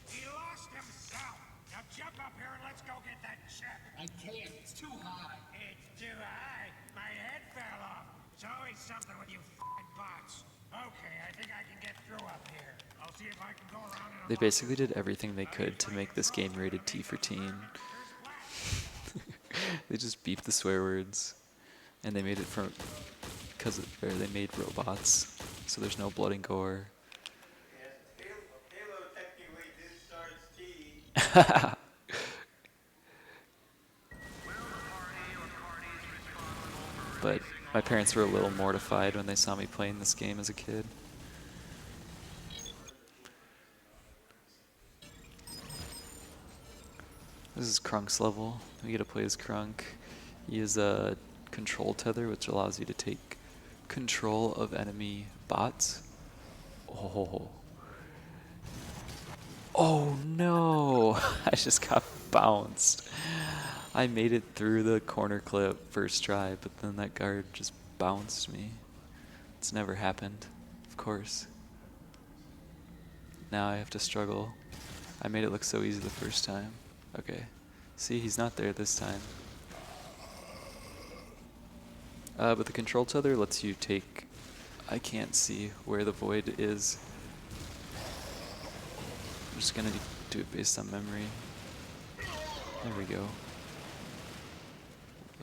He lost himself. Now jump up here and let's go get that chip. I can't. It's too high. It's too high. My head fell off. It's always something with you bots. Okay, I think I can get through up here. I'll see if I can go around and... They basically did everything they could to make this game rated T for teen. They just beeped the swear words, and they made it they made robots, so there's no blood and gore. Halo technically did start T. But my parents were a little mortified when they saw me playing this game as a kid. This is Krunk's level. We get to play as Krunk. He has a control tether, which allows you to take control of enemy bots. Oh. Oh no! I just got bounced. I made it through the corner clip first try, but then that guard just bounced me. It's never happened, of course. Now I have to struggle. I made it look so easy the first time. Okay. See, he's not there this time. But the control tether lets you take... I can't see where the void is. I'm just gonna do it based on memory. There we go.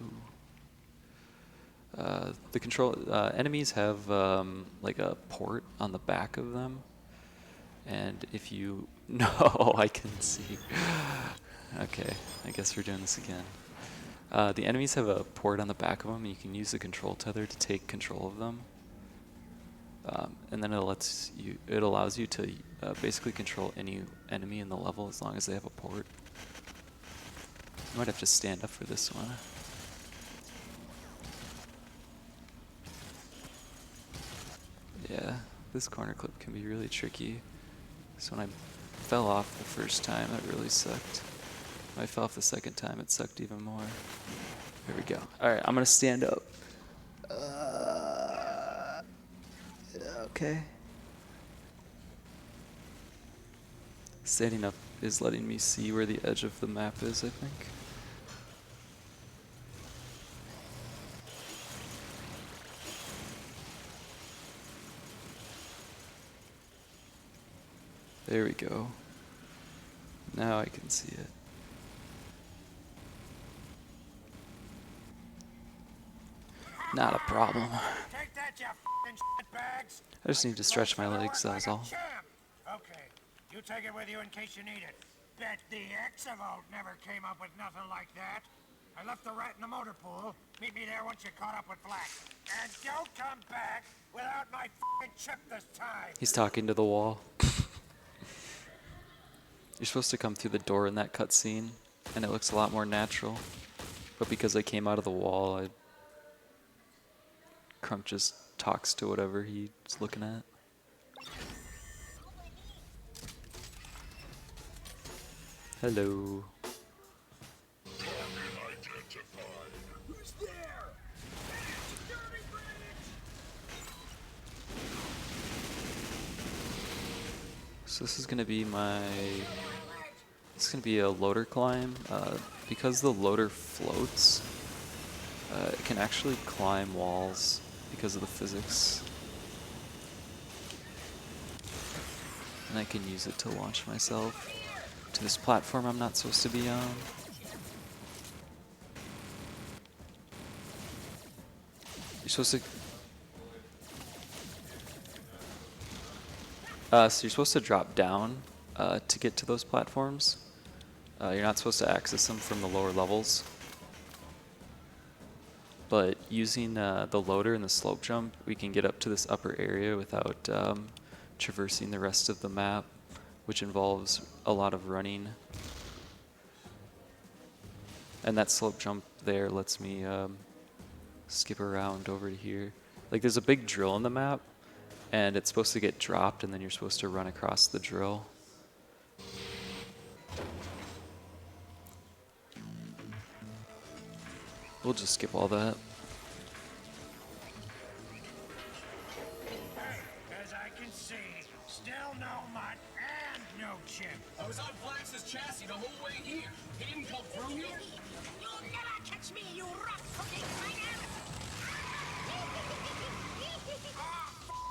Ooh. The control... enemies have like a port on the back of them. And if you... No, I can see. Okay, I guess we're doing this again. The enemies have a port on the back of them, and you can use the control tether to take control of them. And then it allows you to basically control any enemy in the level as long as they have a port. I might have to stand up for this one. Yeah, this corner clip can be really tricky. So when I fell off the first time, it really sucked. When I fell off the second time, it sucked even more. Here we go. Alright, I'm gonna stand up. Okay. Standing up is letting me see where the edge of the map is, I think. There we go. Now I can see it. Not a problem. Take that, you f***ing shitbags. I just need to stretch my legs, that was all. Okay, you take it with you in case you need it. Bet the Exavolt never came up with nothing like that. I left the rat in the motor pool. Meet me there once you caught up with Black. And don't come back without my f***ing chip this time. He's talking to the wall. You're supposed to come through the door in that cutscene, and it looks a lot more natural. But because I came out of the wall, Crunk just talks to whatever he's looking at. Hello. Who's there? Security breach! So this is gonna be it's gonna be a loader climb. Because the loader floats, it can actually climb walls because of the physics. And I can use it to launch myself to this platform I'm not supposed to be on. You're supposed to... so you're supposed to drop down to get to those platforms. You're not supposed to access them from the lower levels. But using the loader and the slope jump, we can get up to this upper area without traversing the rest of the map, which involves a lot of running. And that slope jump there lets me skip around over to here. Like, there's a big drill in the map, and it's supposed to get dropped, and then you're supposed to run across the drill. We'll just skip all that. As I can see, still no mutt and no chip. I was on Flax's chassis the whole way here. He didn't come through here? You'll never catch me, you rock-cooking miner! Oh,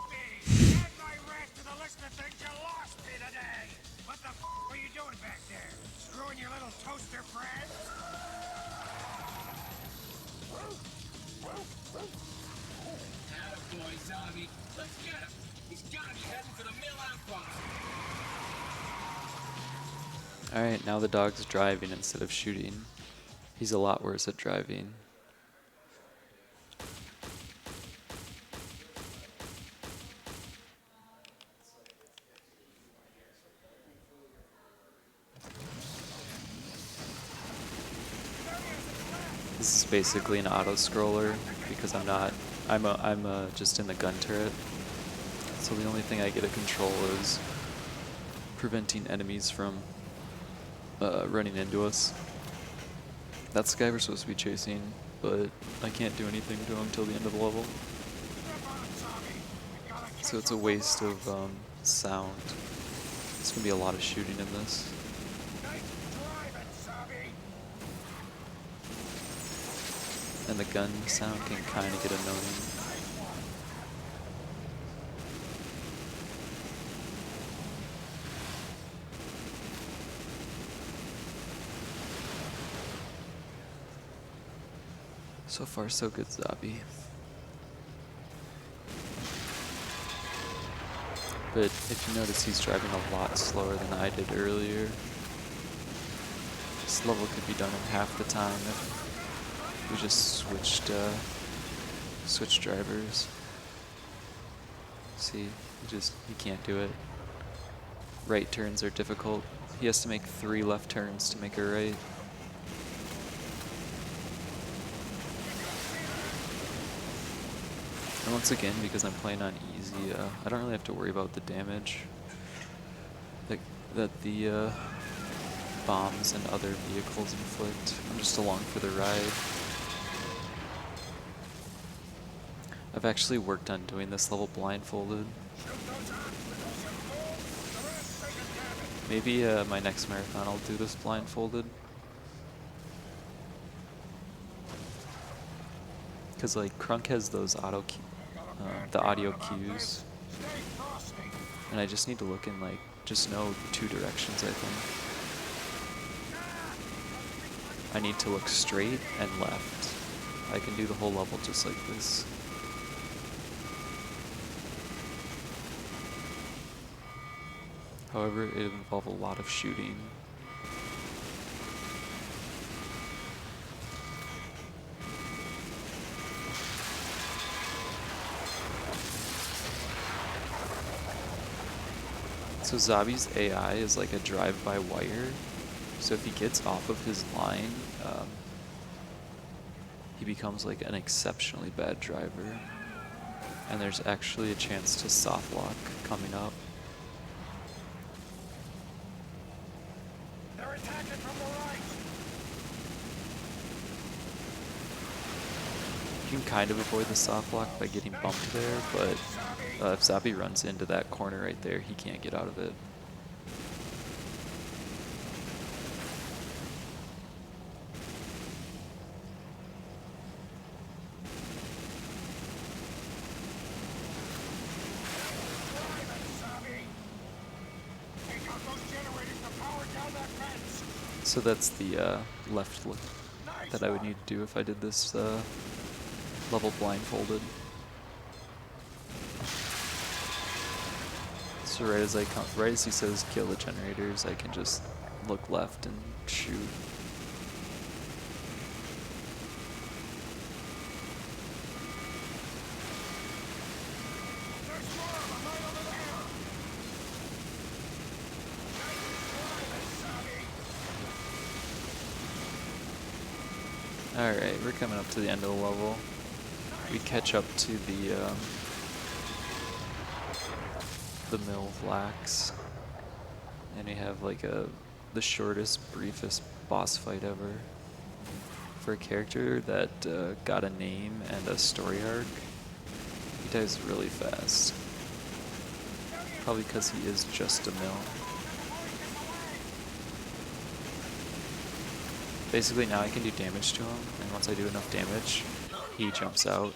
me! Add my rat to the list of things you lost me today! What the were you doing back there? Screwing your little toaster friends? Attaboy, zombie. Let's get him. He's gotta be heading for the mill outpost. Alright, now the dog's driving instead of shooting. He's a lot worse at driving. This is basically an auto-scroller because I'm just in the gun turret. So the only thing I get to control is preventing enemies from running into us. That's the guy we're supposed to be chasing, but I can't do anything to him till the end of the level. So it's a waste of sound. There's gonna be a lot of shooting in this. And the gun sound can kind of get annoying. So far, so good, Zabi. But if you notice, he's driving a lot slower than I did earlier. This level could be done in half the time if we just switched drivers. See, he can't do it. Right turns are difficult. He has to make 3 left turns to make a right. And once again, because I'm playing on easy, I don't really have to worry about the damage that the bombs and other vehicles inflict. I'm just along for the ride. I've actually worked on doing this level blindfolded. Maybe my next marathon I'll do this blindfolded. Because like Crunk has those the audio cues, and I just need to look in like just know 2 directions, I think. I need to look straight and left. I can do the whole level just like this. However, it involves a lot of shooting. So Zabi's AI is like a drive-by-wire. So if he gets off of his line, he becomes like an exceptionally bad driver. And there's actually a chance to soft lock coming up. They're attacking from the right. You can kind of avoid the soft lock by getting bumped there, but if Zabi runs into that corner right there, he can't get out of it. So that's the left look that I would need to do if I did this level blindfolded. So right as he says kill the generators, I can just look left and shoot. Alright, we're coming up to the end of the level. We catch up to the mill flax, and we have like the shortest, briefest boss fight ever for a character that got a name and a story arc. He dies really fast, probably because he is just a mill. Basically now I can do damage to him, and once I do enough damage, he jumps out.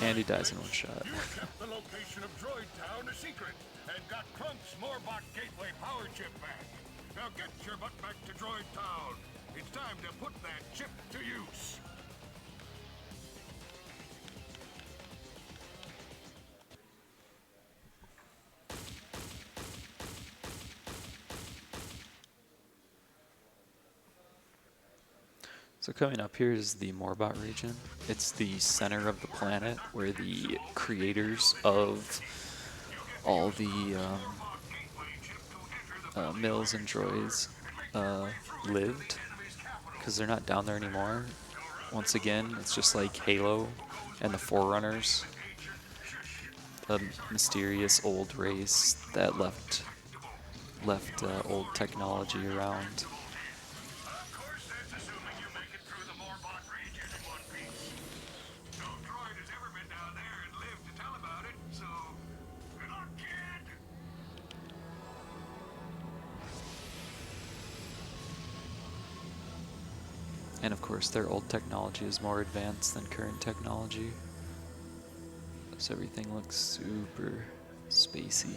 And he dies in one shot. You kept the location of Droid Town a secret and got Crunk's Moorbot Gateway power chip back. Now get your butt back to Droid Town. It's time to put that chip to use. So coming up here is the Moorbot region. It's the center of the planet where the creators of all the mills and droids lived, because they're not down there anymore. Once again, it's just like Halo and the Forerunners, a mysterious old race that left old technology around. And of course, their old technology is more advanced than current technology, so everything looks super spacey.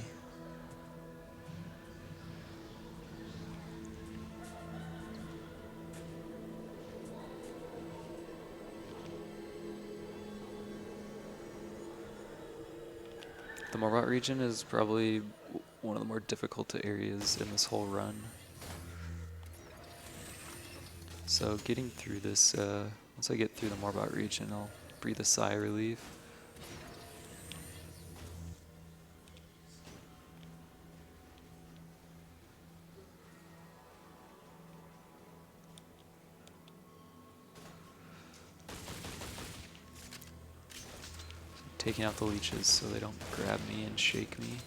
The Moorbot region is probably one of the more difficult areas in this whole run. So getting through this, once I get through the Moorbot region, I'll breathe a sigh of relief. Taking out the leeches so they don't grab me and shake me.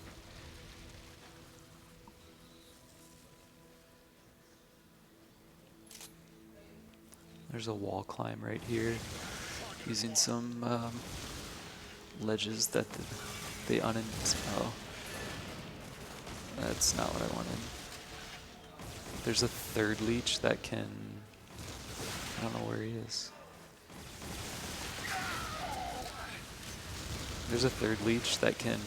There's a wall climb right here, using some ledges that they oh, that's not what I wanted. There's a third leech that can, I don't know where he is. There's a third leech that can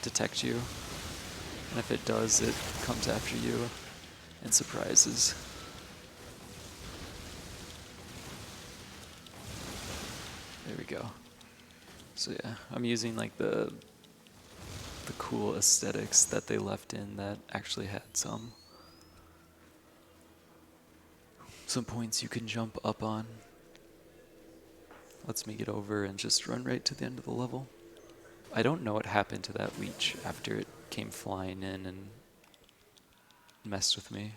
detect you. And if it does, it comes after you and surprises. There we go. So yeah, I'm using like the cool aesthetics that they left in that actually had some points you can jump up on. Lets me get over and just run right to the end of the level. I don't know what happened to that leech after it came flying in and messed with me.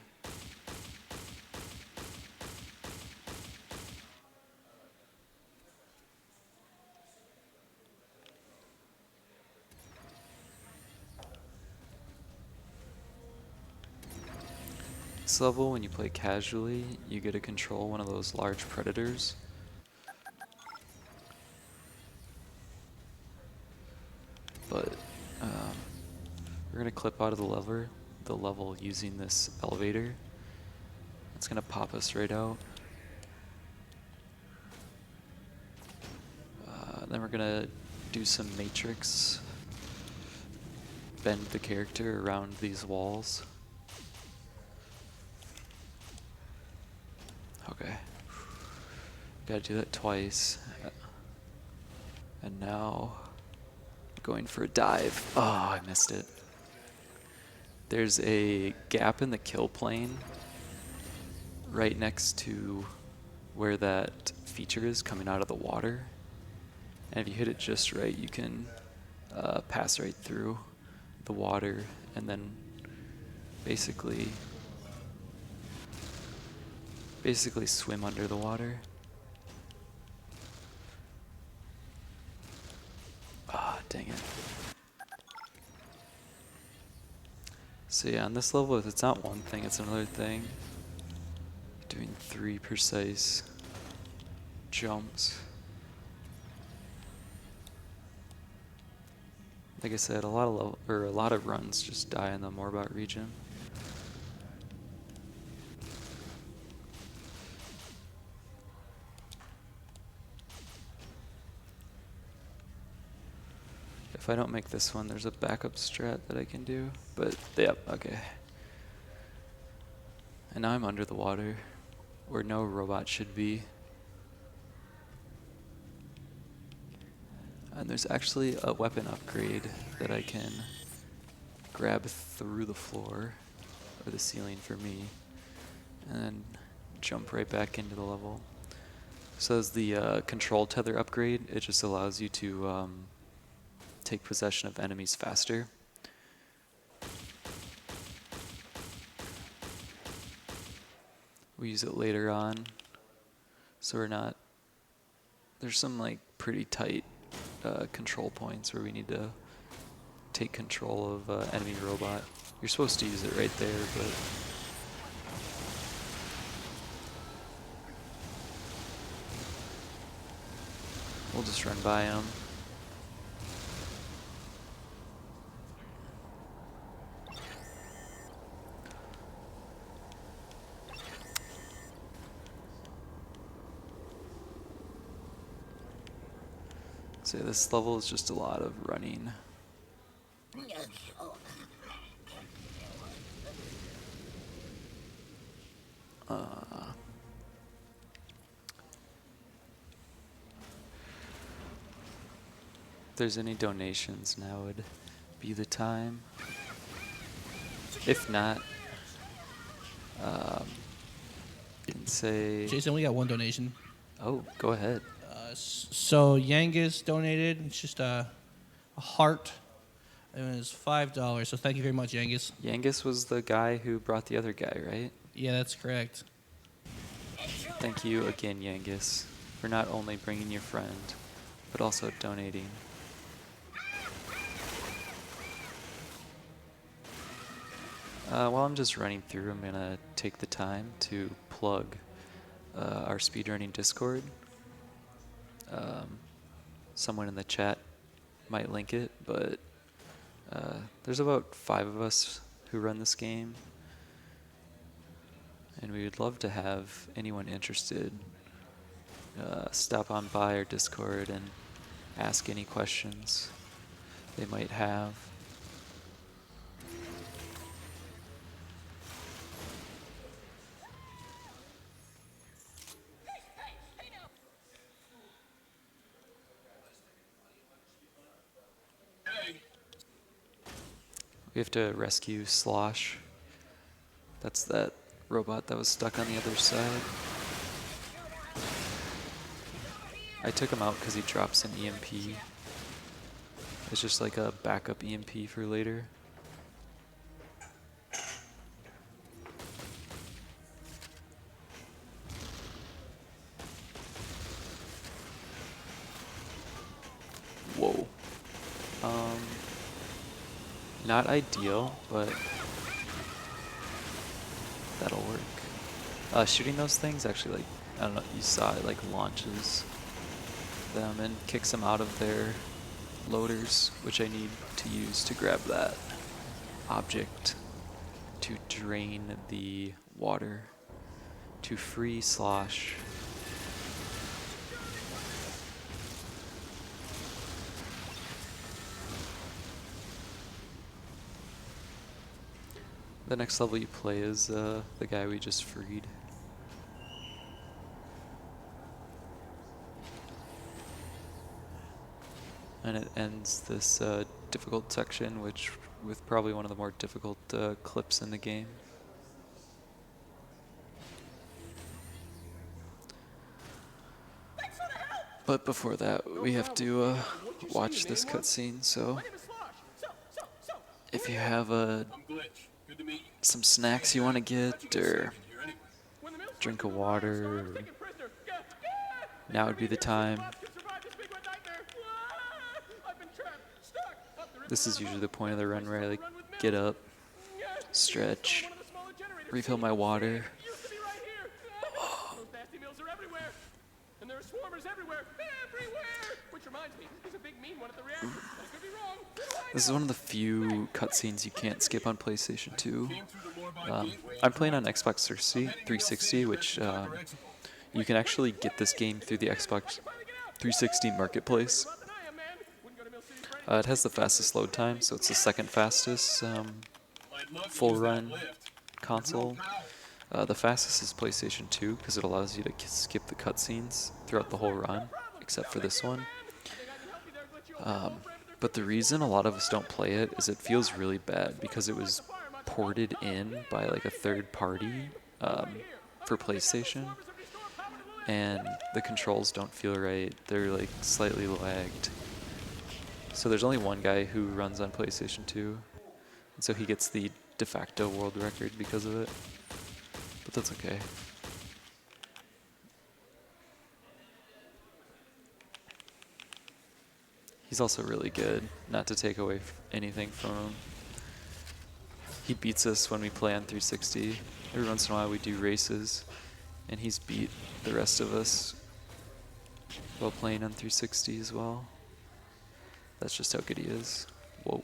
This level, when you play casually, you get to control one of those large predators. But we're gonna clip out of the level using this elevator. It's gonna pop us right out. Then we're gonna do some matrix, bend the character around these walls. Okay. Gotta do that twice. And now, going for a dive. Oh, I missed it. There's a gap in the kill plane right next to where that feature is coming out of the water. And if you hit it just right, you can pass right through the water and then basically swim under the water. Ah, dang it. So yeah, on this level, if it's not one thing, it's another thing. Doing 3 precise jumps. Like I said, a lot of runs just die in the Morbot region. If I don't make this one, there's a backup strat that I can do. But, yep, okay. And now I'm under the water, where no robot should be. And there's actually a weapon upgrade that I can grab through the floor, or the ceiling for me, and then jump right back into the level. So as the control tether upgrade, it just allows you to take possession of enemies faster. We use it later on, so we're not... There's some like pretty tight control points where we need to take control of enemy robot. You're supposed to use it right there, but we'll just run by him. So this level is just a lot of running. If there's any donations, now would be the time. If not, you can say... Jason, we got one donation. Oh, go ahead. So Yangus donated. It's just a heart. And it was $5. So thank you very much, Yangus. Yangus was the guy who brought the other guy, right? Yeah, that's correct. Thank you again, Yangus, for not only bringing your friend, but also donating. While I'm just running through, I'm gonna take the time to plug our speedrunning Discord. Someone in the chat might link it, but there's about 5 of us who run this game, and we would love to have anyone interested stop on by our Discord and ask any questions they might have. We have to rescue Slosh. That's that robot that was stuck on the other side. I took him out because he drops an EMP. It's just like a backup EMP for later. Whoa. Not ideal, but that'll work. Shooting those things actually, like, I don't know, you saw it, like, launches them and kicks them out of their loaders, which I need to use to grab that object to drain the water to free Slosh. The next level you play is the guy we just freed. And it ends this difficult section, which with probably one of the more difficult clips in the game. But before that, we have to watch this cutscene. So if you have some snacks you want to get, or drink of water, now would be the time. This is usually the point of the run where I like get up, stretch, refill my water. This is one of the few cutscenes you can't skip on PlayStation 2. I'm playing on Xbox 360, which you can actually get this game through the Xbox 360 Marketplace. It has the fastest load time, so it's the second fastest full run console. The fastest is PlayStation 2 because it allows you to skip the cutscenes throughout the whole run, except for this one. But the reason a lot of us don't play it is it feels really bad because it was ported in by like a third party for PlayStation, and the controls don't feel right. They're like slightly lagged. So there's only one guy who runs on PlayStation 2, and so he gets the de facto world record because of it. But that's okay. He's also really good, not to take away anything from him. He beats us when we play on 360. Every once in a while we do races, and he's beat the rest of us while playing on 360 as well. That's just how good he is. Whoa.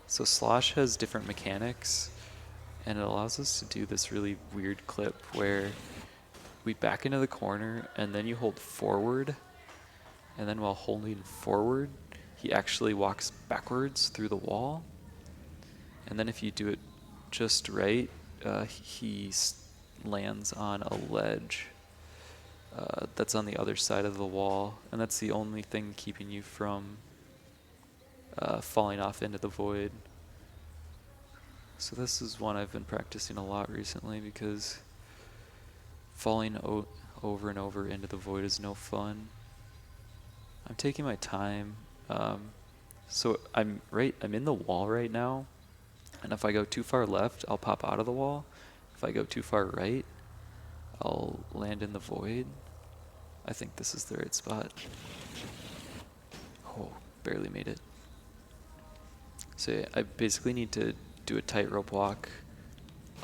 So Slosh has different mechanics, and it allows us to do this really weird clip where we back into the corner, and then you hold forward, and then while holding forward, he actually walks backwards through the wall. And then if you do it just right, he lands on a ledge that's on the other side of the wall, and that's the only thing keeping you from falling off into the void. So this is one I've been practicing a lot recently because falling over and over into the void is no fun. I'm taking my time. So I'm in the wall right now, and if I go too far left, I'll pop out of the wall. If I go too far right, I'll land in the void. I think this is the right spot. Oh, barely made it. So yeah, I basically need to do a tightrope walk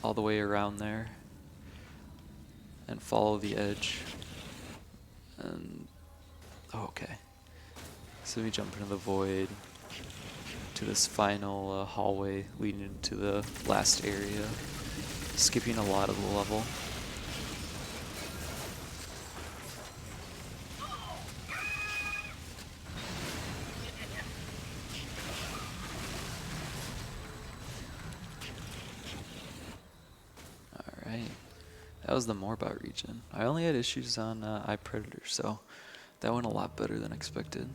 all the way around there and follow the edge. And okay. So we jump into the void to this final hallway leading into the last area, skipping a lot of the level. Alright, that was the Morbot region. I only had issues on iPredator, so that went a lot better than expected.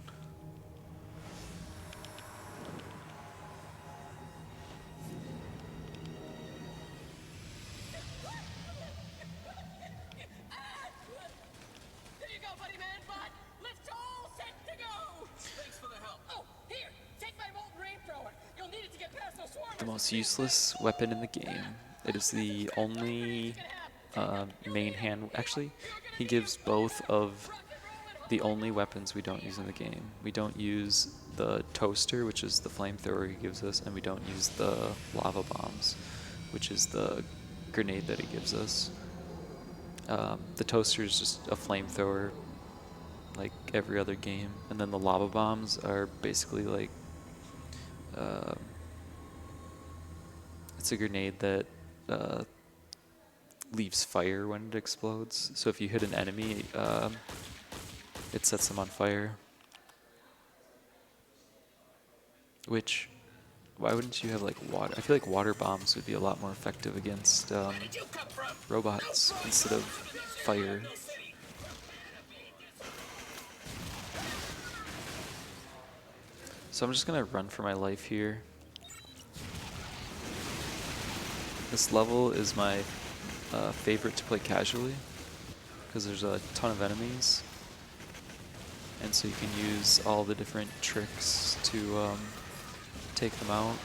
the most useless weapon in the game. It is the only main hand. Actually, he gives both of the only weapons we don't use in the game. We don't use the toaster, which is the flamethrower he gives us, and we don't use the lava bombs, which is the grenade that he gives us. The toaster is just a flamethrower, like every other game, and then the lava bombs are basically like it's a grenade that leaves fire when it explodes. So if you hit an enemy, it sets them on fire. Which, why wouldn't you have like water? I feel like water bombs would be a lot more effective against robots instead of fire. So I'm just gonna run for my life here. This level is my favorite to play casually because there's a ton of enemies, and so you can use all the different tricks to take them out.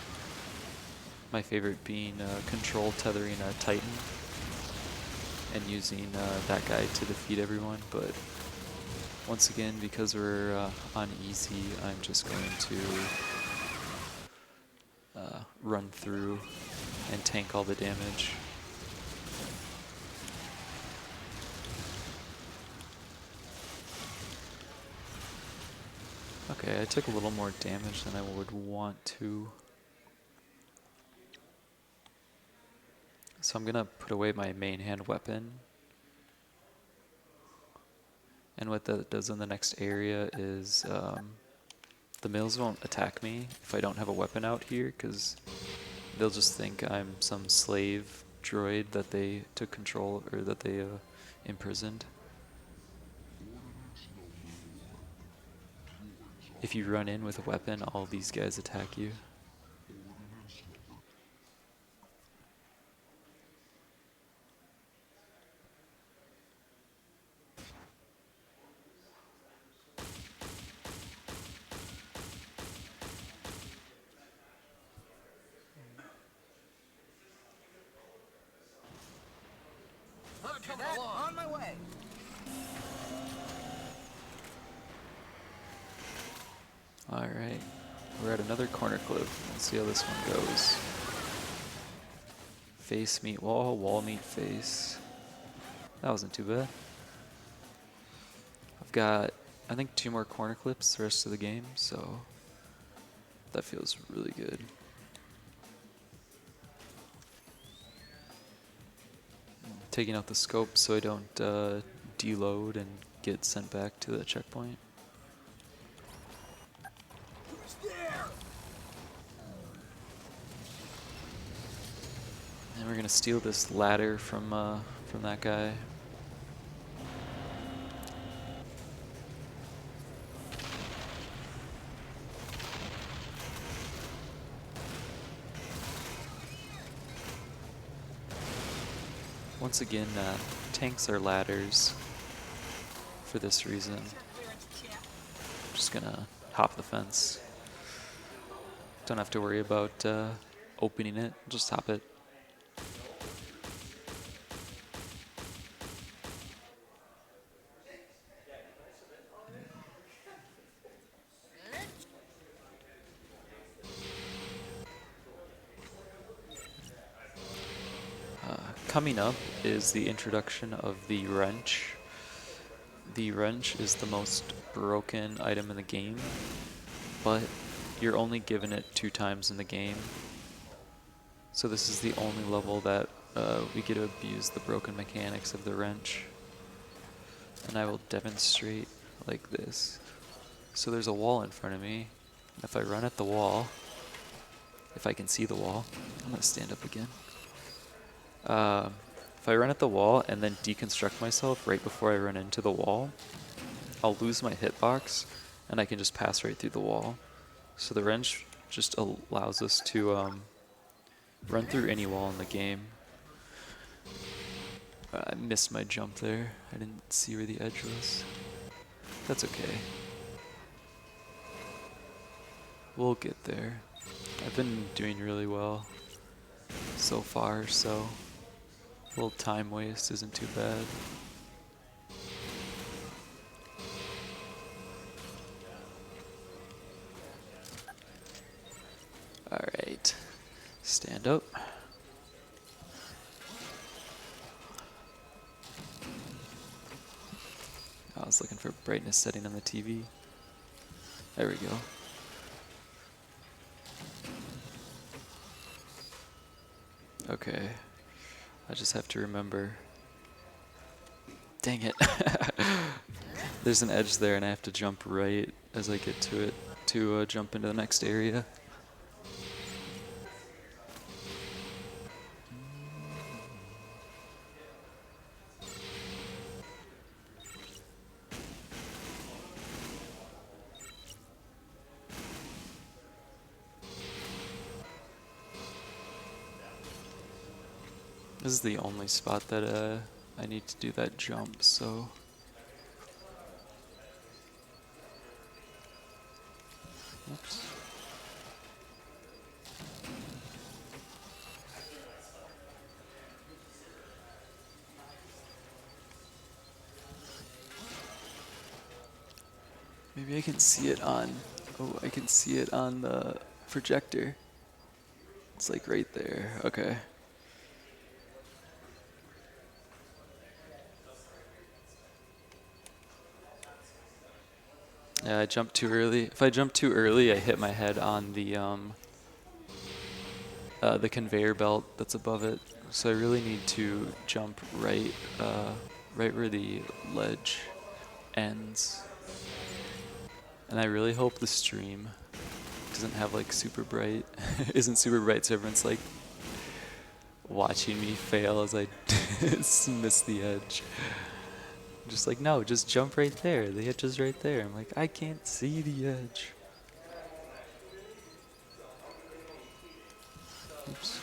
My favorite being control tethering a Titan and using that guy to defeat everyone, but once again, because we're on easy, I'm just going to run through and tank all the damage. Okay, I took a little more damage than I would want to. So I'm gonna put away my main hand weapon. And what that does in the next area is the mills won't attack me if I don't have a weapon out here, because they'll just think I'm some slave droid that they took control, or that they imprisoned. If you run in with a weapon, all these guys attack you. On my way. Alright, we're at another corner cliff. Let's see how this one goes. Face meet wall, wall meet face. That wasn't too bad. I've got, I think, 2 more corner clips the rest of the game, so that feels really good. Taking out the scope so I don't deload and get sent back to the checkpoint. And we're gonna steal this ladder from that guy. Once again, tanks are ladders for this reason. I'm just gonna hop the fence. Don't have to worry about opening it, just hop it. Coming up is the introduction of the wrench. The wrench is the most broken item in the game, but you're only given it 2 times in the game. So this is the only level that we get to abuse the broken mechanics of the wrench. And I will demonstrate like this. So there's a wall in front of me. If I run at the wall, if I can see the wall, I'm gonna stand up again. If I run at the wall and then deconstruct myself right before I run into the wall, I'll lose my hitbox and I can just pass right through the wall. So the wrench just allows us to run through any wall in the game. I missed my jump there. I didn't see where the edge was. That's okay. We'll get there. I've been doing really well so far, so a little time waste isn't too bad. Alright, stand up. I was looking for brightness setting on the TV. There we go. Okay, I just have to remember. Dang it. There's an edge there and I have to jump right as I get to it to jump into the next area. This is the only spot that I need to do that jump, so. Oops. Maybe I can see it on, oh, I can see it on the projector. It's like right there, okay. Yeah, I jumped too early. If I jump too early, I hit my head on the conveyor belt that's above it. So I really need to jump right, right where the ledge ends. And I really hope the stream doesn't have like super bright, isn't super bright, so everyone's like watching me fail as I miss the edge. I'm just like, no, just jump right there. The edge is right there. I'm like, I can't see the edge. Oops.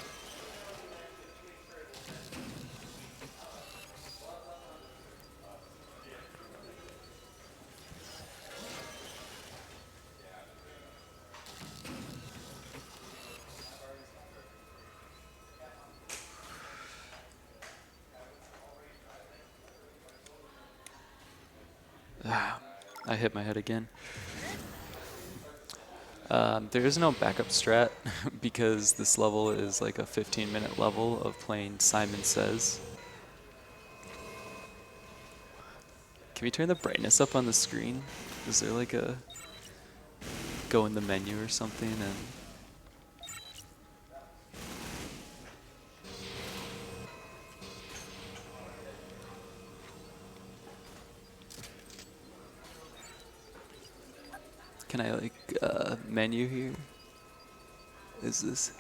I hit my head again. There is no backup strat because this level is like a 15-minute level of playing Simon Says. Can we turn the brightness up on the screen? Is there like a go in the menu or something and can I like menu here? Is this?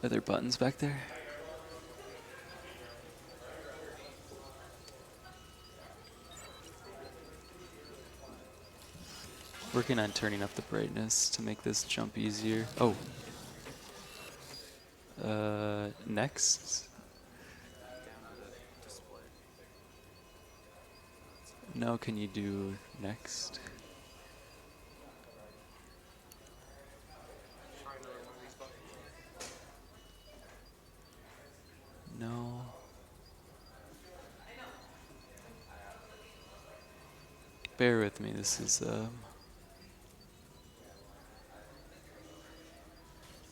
Are there buttons back there? Working on turning up the brightness to make this jump easier. Oh. Next. No, can you do next? No. Bear with me, this is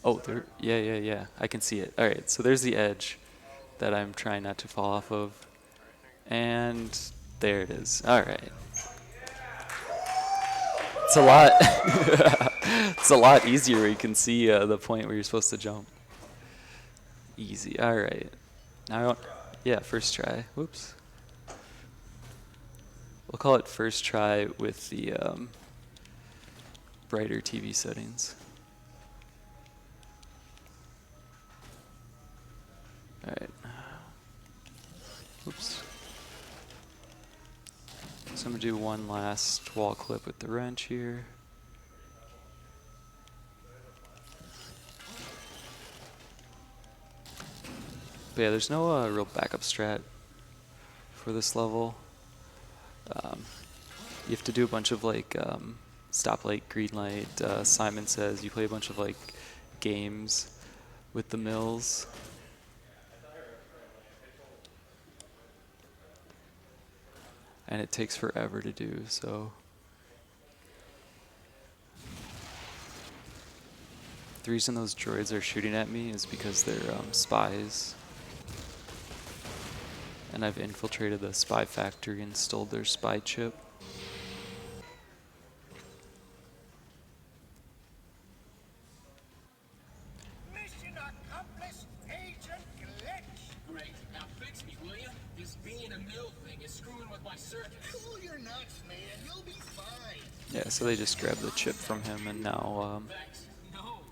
oh, there, yeah. I can see it. Alright, so there's the edge that I'm trying not to fall off of. And there it is. Alright. It's a lot it's a lot easier where you can see the point where you're supposed to jump. Easy. Alright. Now yeah, first try. Whoops. We'll call it first try with the brighter TV settings. Alright. Oops. So I'm going to do one last wall clip with the wrench here. But yeah, there's no real backup strat for this level. You have to do a bunch of like stoplight, green light. Simon says you play a bunch of like games with the mills. And it takes forever to do, so. The reason those droids are shooting at me is because they're spies. And I've infiltrated the spy factory and stole their spy chip. Mission accomplished, Agent Glitch. Great. Now fix me, will you? This being a mill thing is screwing with my circuits. Cool your nuts, man. You'll be fine. Yeah, so they just grabbed the chip from him, and now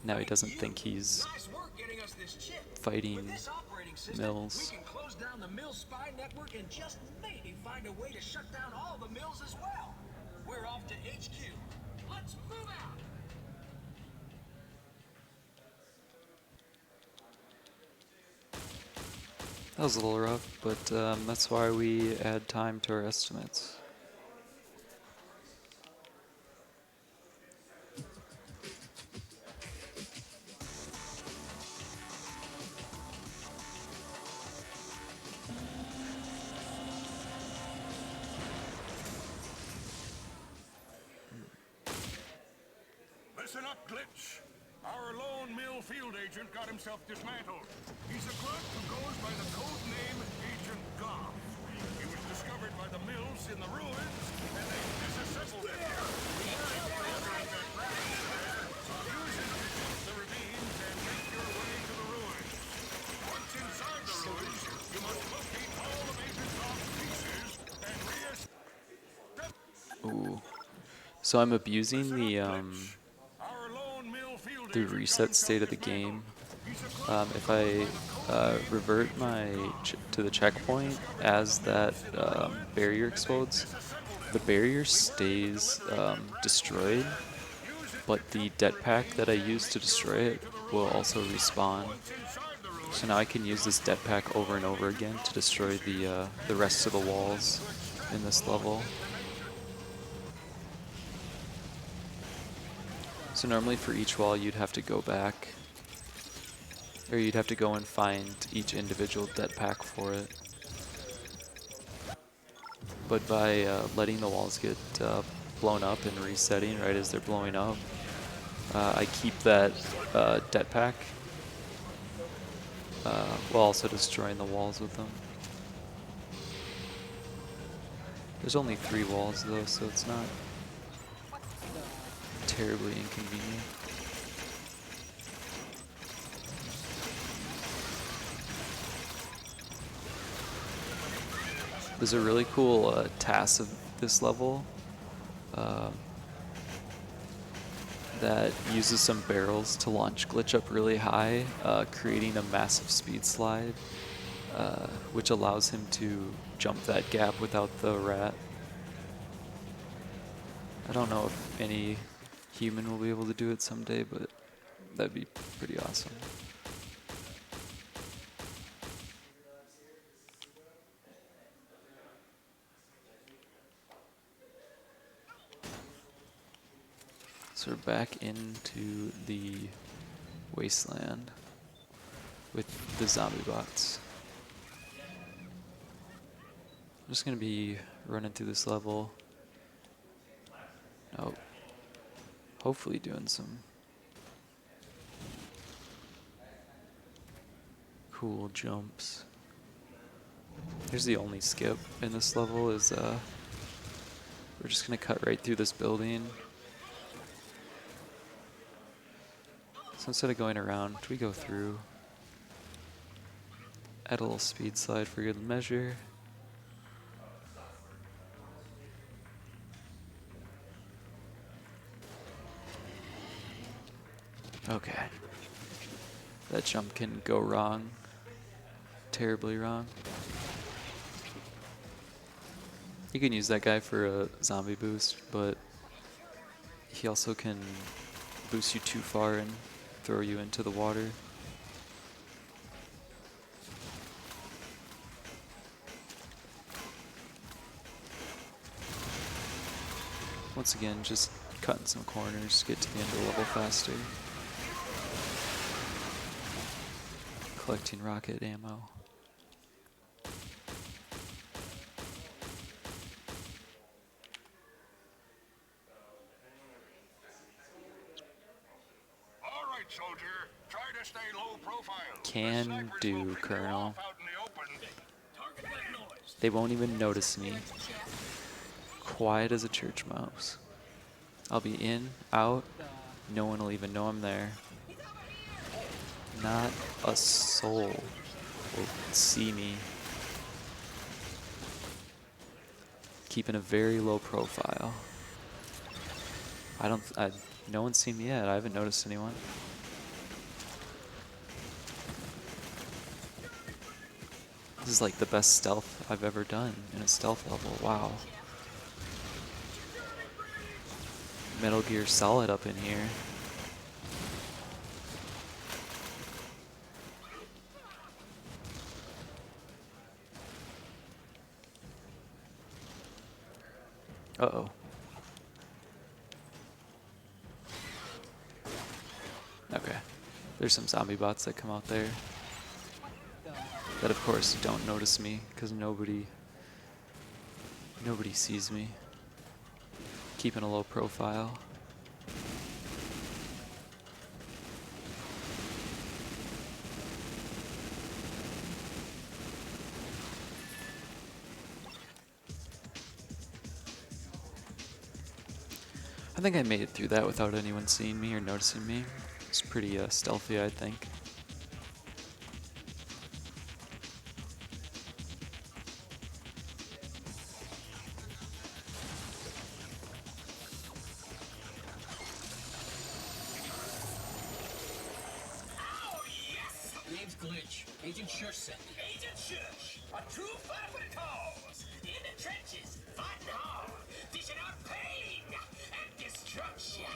now he doesn't think he's Nice work getting us this chip. fighting With this operating system, mills. we can close down the mill spy network and just maybe find a way to shut down all the mills as well. We're off to HQ. Let's move out. That was a little rough, but that's why we add time to our estimates. Listen up, Glitch. Our lone mill field agent got himself dismantled. He's a clerk who goes by the code name Agent Goff. He was discovered by the mills in the ruins, and they disassembled him. Use it to shoot the ravines and make your way to the ruins. Once inside the ruins, you must locate all of Agent Goff's pieces and Ooh. So I'm abusing the reset state of the game. If I revert to the checkpoint as that barrier explodes, the barrier stays destroyed, but the det pack that I used to destroy it will also respawn. So now I can use this det pack over and over again to destroy the rest of the walls in this level. So normally for each wall you'd have to go back, or you'd have to go and find each individual det pack for it. But by letting the walls get blown up and resetting right as they're blowing up, I keep that det pack while also destroying the walls with them. There's only 3 walls though, so it's not terribly inconvenient. There's a really cool task of this level that uses some barrels to launch Glitch up really high, creating a massive speed slide, which allows him to jump that gap without the rat. I don't know if any human will be able to do it someday, but that'd be pretty awesome. So we're back into the wasteland with the zombie bots. I'm just gonna be running through this level. Oh. Hopefully doing some cool jumps. Here's the only skip in this level is we're just gonna cut right through this building. So instead of going around, we go through. Add a little speed slide for good measure. Okay. That jump can go wrong. Terribly wrong. You can use that guy for a zombie boost, but he also can boost you too far and throw you into the water. Once again, just cutting some corners, get to the end of the level faster. Collecting rocket ammo. All right, soldier. Try to stay low profile. Can do, Colonel. They won't even notice me. Quiet as a church mouse. I'll be in, out, no one will even know I'm there. Not a soul will see me. Keeping a very low profile. No one's seen me yet. I haven't noticed anyone. This is like the best stealth I've ever done in a stealth level. Wow. Metal Gear Solid up in here. Uh-oh. Okay. There's some zombie bots that come out there. That of course don't notice me, because nobody sees me. Keeping a low profile. I think I made it through that without anyone seeing me or noticing me. It's pretty stealthy, I think. Name's Glitch. Agent Shush. Agent Shush. A true fighter for the cause. In the trenches, fighting hard, dishing out pain and destruction.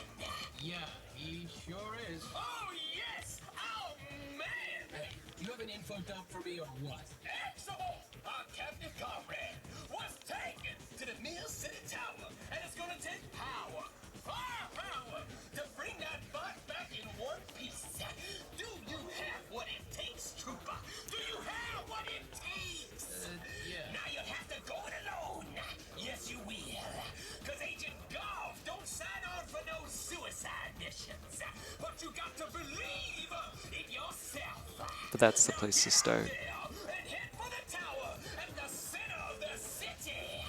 Yeah, he sure is. Oh, yes! Oh, man! You have an info dump for me or what? Excellent! Our captive comrade was taken to the Mill City Tower, and it's gonna take power, firepower, to bring that bot back in one piece. Do you have what it takes, trooper? Do you have what it takes? Yeah. Now you'll have to go it alone. Yes, you will. Because Agent Golf don't sign on for no suicide missions. But you got to believe in yourself. But that's the place to start. And head for the tower at the center of the city.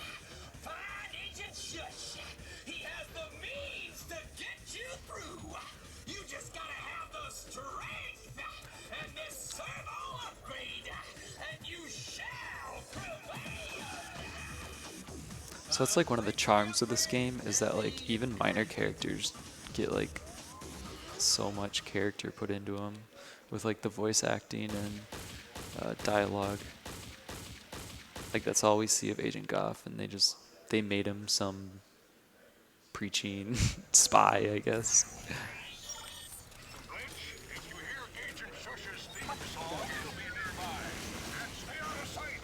Find Agent Shush. He has the means to get you through. You just gotta have the strength and this servo upgrade, and you shall prevail. So that's like one of the charms of this game, is that like even minor characters get like so much character put into them with like the voice acting and dialogue. Like that's all we see of Agent Goff, and they made him some preaching spy, I guess. If you hear Agent Shush's theme song, it'll be nearby. And stay out of sight.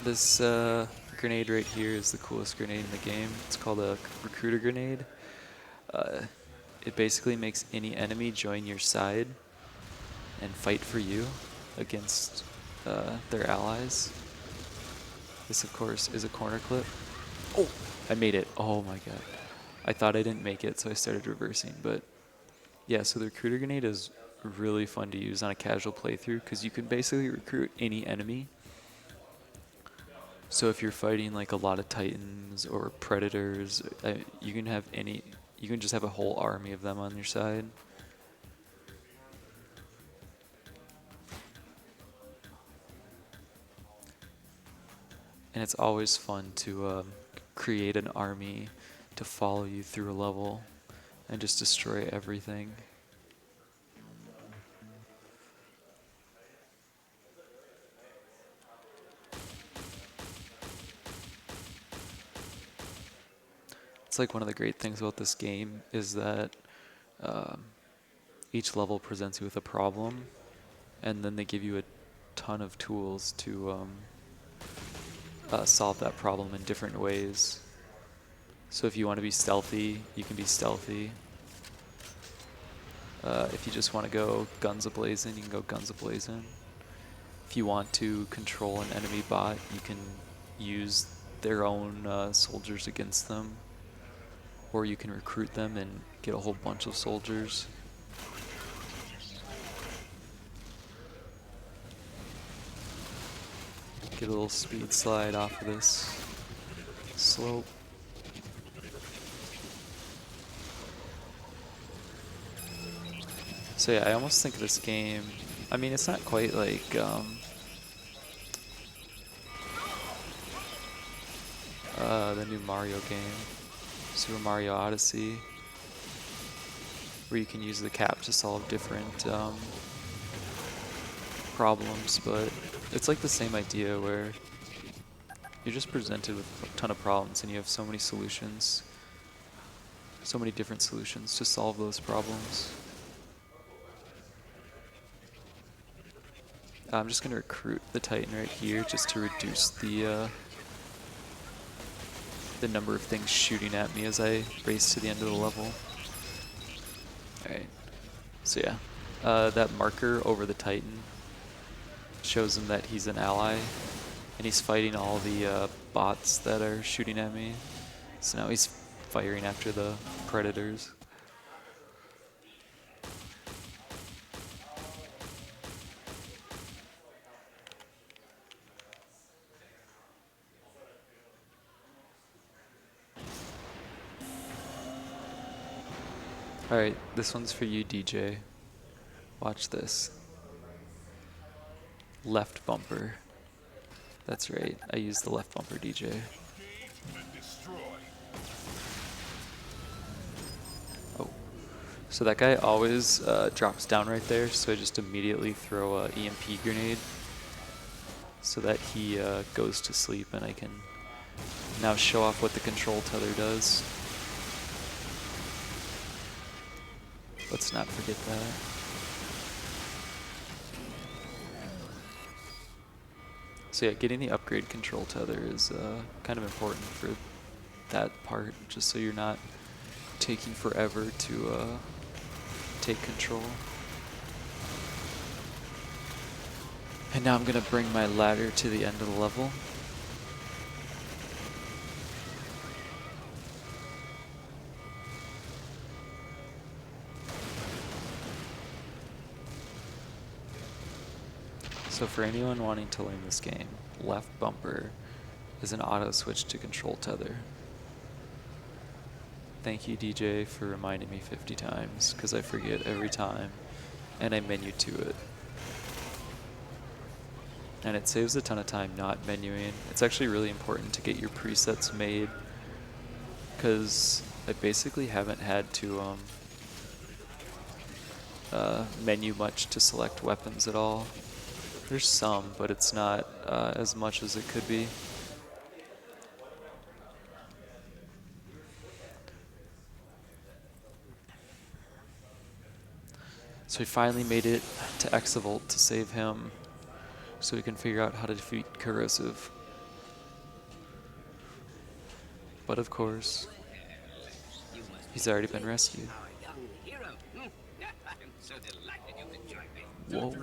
This grenade right here is the coolest grenade in the game. It's called a recruiter grenade. It basically makes any enemy join your side and fight for you against their allies. This, of course, is a corner clip. Oh, I made it. Oh my god. I thought I didn't make it, so I started reversing. But yeah, so the recruiter grenade is really fun to use on a casual playthrough because you can basically recruit any enemy. So if you're fighting like a lot of Titans or Predators, you can just have a whole army of them on your side. And it's always fun to create an army to follow you through a level and just destroy everything. It's like one of the great things about this game is that each level presents you with a problem, and then they give you a ton of tools to solve that problem in different ways. So if you want to be stealthy, you can be stealthy. If you just want to go guns a-blazing, you can go guns a-blazing. If you want to control an enemy bot, you can use their own soldiers against them. Or you can recruit them and get a whole bunch of soldiers. Get a little speed slide off of this slope. So yeah, I almost think this game, I mean, it's not quite like the new Mario game, Super Mario Odyssey, where you can use the cap to solve different problems, but it's like the same idea where you're just presented with a ton of problems and you have so many solutions, so many different solutions to solve those problems. I'm just going to recruit the Titan right here just to reduce the number of things shooting at me as I race to the end of the level. Alright, so yeah, that marker over the Titan shows him that he's an ally, and he's fighting all the bots that are shooting at me. So now he's firing after the predators. Alright, this one's for you, DJ. Watch this. Left bumper. That's right, I used the left bumper, DJ. Oh. So that guy always drops down right there, so I just immediately throw a EMP grenade so that he goes to sleep, and I can now show off what the control tether does. Let's not forget that. So yeah, getting the upgrade control tether is kind of important for that part, just so you're not taking forever to take control. And now I'm going to bring my ladder to the end of the level. So for anyone wanting to learn this game, left bumper is an auto switch to control tether. Thank you, DJ, for reminding me 50 times, because I forget every time, and I menu to it. And it saves a ton of time not menuing. It's actually really important to get your presets made, because I basically haven't had to menu much to select weapons at all. There's some, but it's not as much as it could be. So we finally made it to Exavolt to save him, so we can figure out how to defeat Corrosive. But of course, he's already been rescued. Whoa.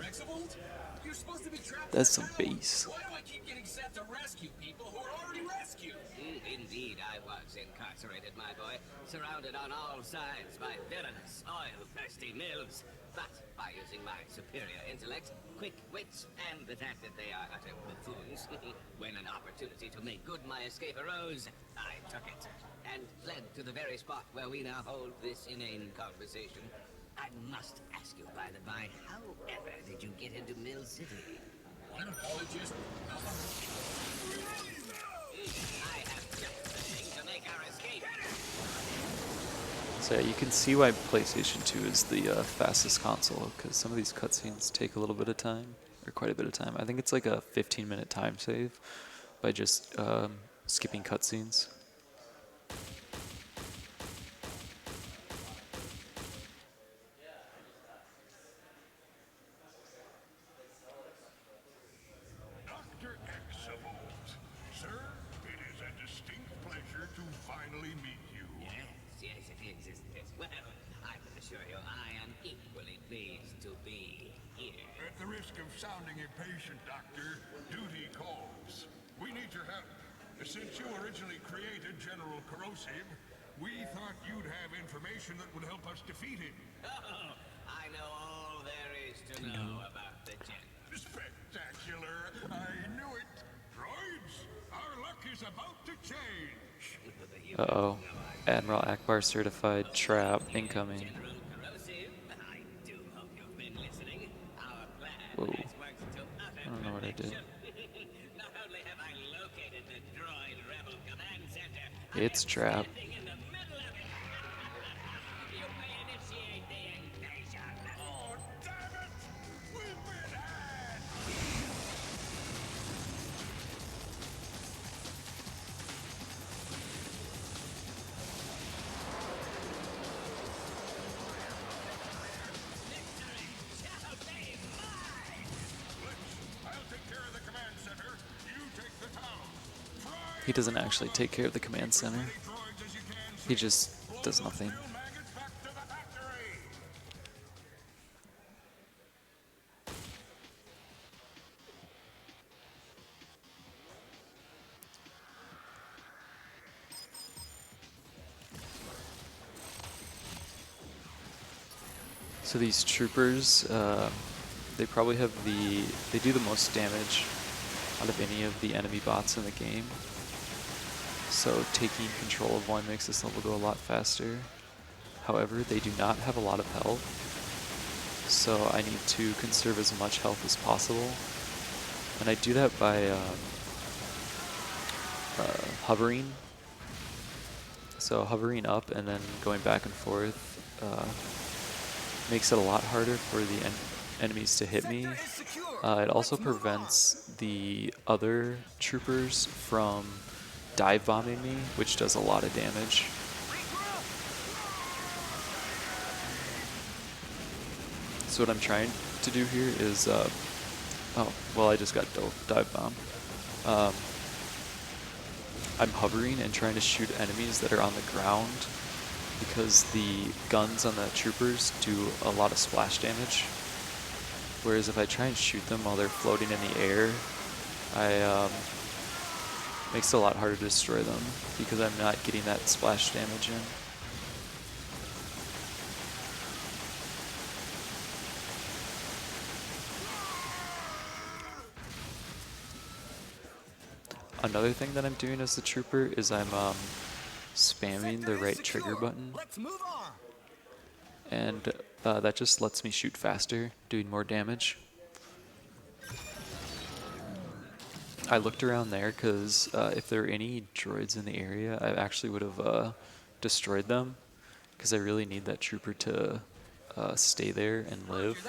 That's some bass. Why do I keep getting sent to rescue people who are already rescued? Indeed, I was incarcerated, my boy, surrounded on all sides by villainous, oil-thirsty mills. But by using my superior intellect, quick wits, and the fact that they are utter buffoons, when an opportunity to make good my escape arose, I took it, and fled to the very spot where we now hold this inane conversation. I must ask you, by the by, however did you get into Mill City? An apologist. I have just the thing to make our escape. So yeah, you can see why PlayStation 2 is the fastest console, because some of these cutscenes take a little bit of time, or quite a bit of time. I think it's like a 15-minute time save by just skipping cutscenes. Dr. Exavolt. Sir, it is a distinct pleasure to finally meet Well, I can assure you I am equally pleased to be here. At the risk of sounding impatient, Doctor, duty calls. We need your help. Since you originally created General Corrosive, we thought you'd have information that would help us defeat him. Oh, I know all there is to know about the General. Spectacular! I knew it! Droids, our luck is about to change! Uh-oh. Admiral Akbar certified trap incoming. General Corrosive, I do hope you've been listening. Our plan Whoa. has worked to utter I don't know what I did. perfection. Not only have I located the droid rebel command center, It's trap. standing in the middle of it. You may initiate the invasion. Oh, damn it! We've been had! Shall be mine! I'll take care of the command center. You take the town. He doesn't actually take care of the command center. Droids as you can. He just does nothing. Fuel maggots back to the factory. So these troopers, they probably have they do the most damage out of any of the enemy bots in the game. So taking control of one makes this level go a lot faster. However, they do not have a lot of health, so I need to conserve as much health as possible. And I do that by hovering. So hovering up and then going back and forth makes it a lot harder for the enemies to hit me. It also prevents the other troopers from dive bombing me, which does a lot of damage. So what I'm trying to do here is, oh, well, I just got dive bomb. I'm hovering and trying to shoot enemies that are on the ground because the guns on the troopers do a lot of splash damage. Whereas if I try and shoot them while they're floating in the air, makes it a lot harder to destroy them because I'm not getting that splash damage in. Another thing that I'm doing as the trooper is I'm spamming the right trigger button. Let's move on. And that just lets me shoot faster, doing more damage. I looked around there because if there were any droids in the area, I actually would have destroyed them because I really need that trooper to stay there and live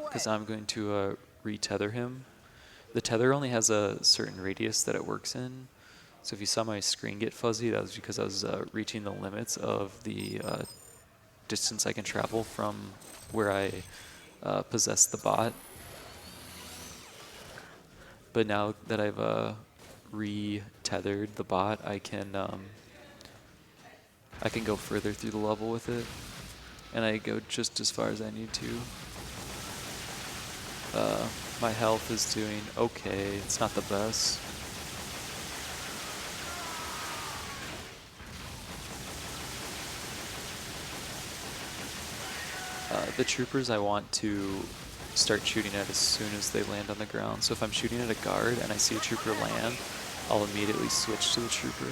because I'm going to retether him. The tether only has a certain radius that it works in. So if you saw my screen get fuzzy, that was because I was reaching the limits of the distance I can travel from where I possess the bot. But now that I've re-tethered the bot, I can go further through the level with it, and I go just as far as I need to. My health is doing okay. It's not the best. The troopers I want to start shooting at as soon as they land on the ground. So if I'm shooting at a guard and I see a trooper land, I'll immediately switch to the trooper.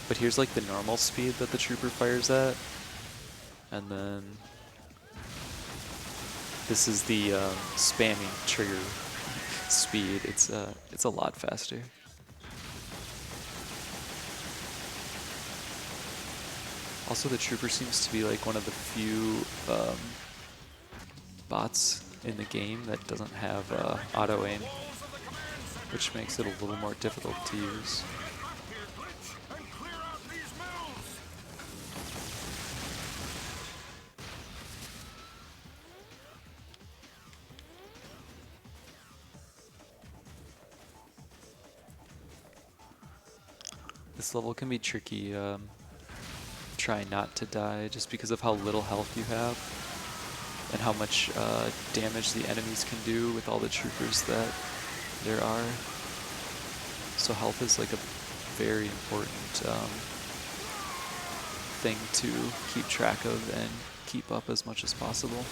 But here's like the normal speed that the trooper fires at. And then this is the spamming trigger speed. It's a lot faster. Also, the trooper seems to be like one of the few bots in the game that doesn't have auto aim, which makes it a little more difficult to use. This level can be tricky. Try not to die just because of how little health you have and how much damage the enemies can do with all the troopers that there are. So health is like a very important thing to keep track of and keep up as much as possible.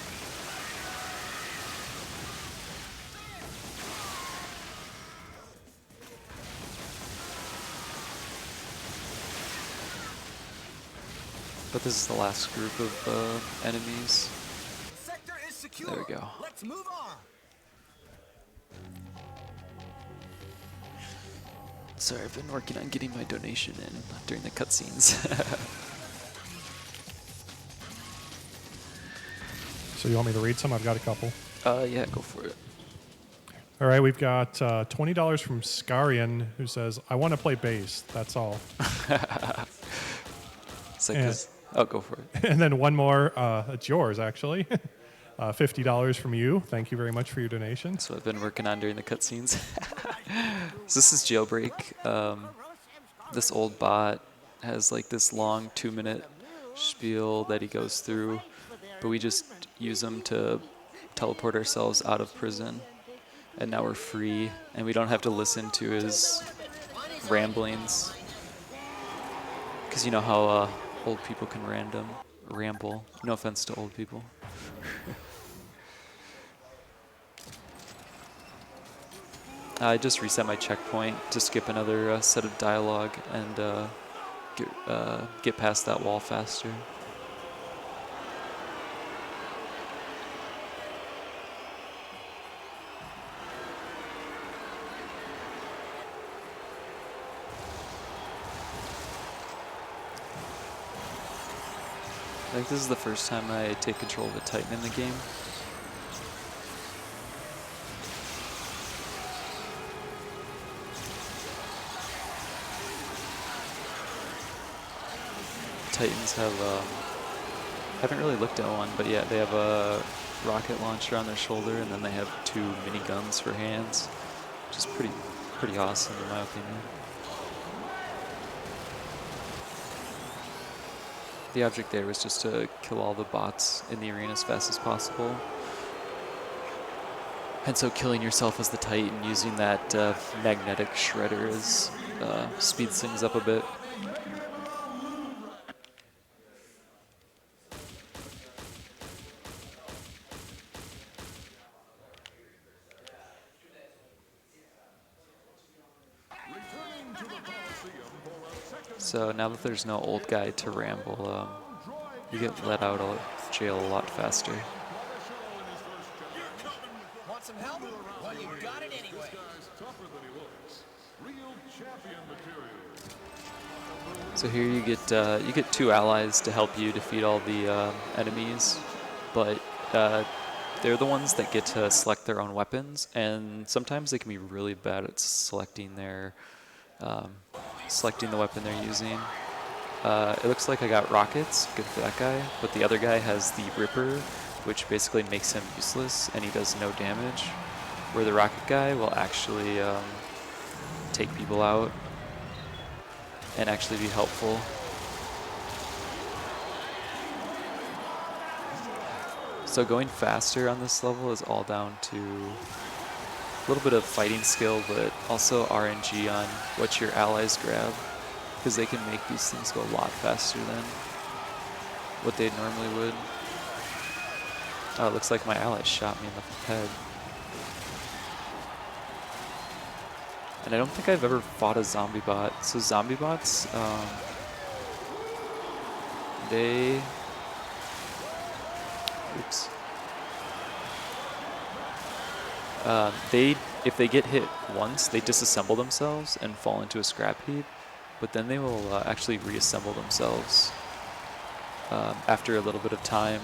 But this is the last group of enemies. Sector is secure. There we go. Let's move on. Sorry, I've been working on getting my donation in during the cutscenes. So you want me to read some? I've got a couple. Yeah, go for it. All right, we've got $20 from Scarian, who says, I want to play bass. That's all. It's like oh, go for it. And then one more. It's yours, actually. $50 from you. Thank you very much for your donation. That's what I've been working on during the cutscenes. So this is Jailbreak. This old bot has like this long 2-minute spiel that he goes through, but we just use him to teleport ourselves out of prison. And now we're free, and we don't have to listen to his ramblings. Because you know how old people can ramble. No offense to old people. I just reset my checkpoint to skip another set of dialogue and get past that wall faster. I think this is the first time I take control of a Titan in the game. Titans have, haven't really looked at one, but yeah, they have a rocket launcher on their shoulder, and then they have 2 miniguns for hands, which is pretty awesome in my opinion. The object there was just to kill all the bots in the arena as fast as possible. And so killing yourself as the Titan using that magnetic shredder speeds things up a bit. So now that there's no old guy to ramble, you get let out of jail a lot faster. Want some help? Well, you got it anyway. So here you get 2 allies to help you defeat all the enemies, but they're the ones that get to select their own weapons, and sometimes they can be really bad at selecting the weapon they're using. It looks like I got rockets, good for that guy, but the other guy has the Ripper, which basically makes him useless and he does no damage, where the rocket guy will actually take people out and actually be helpful. So going faster on this level is all down to a little bit of fighting skill, but also RNG on what your allies grab, because they can make these things go a lot faster than what they normally would. Oh, it looks like my ally shot me in the head. And I don't think I've ever fought a zombie bot. So zombie bots, if they get hit once, they disassemble themselves and fall into a scrap heap, but then they will actually reassemble themselves after a little bit of time.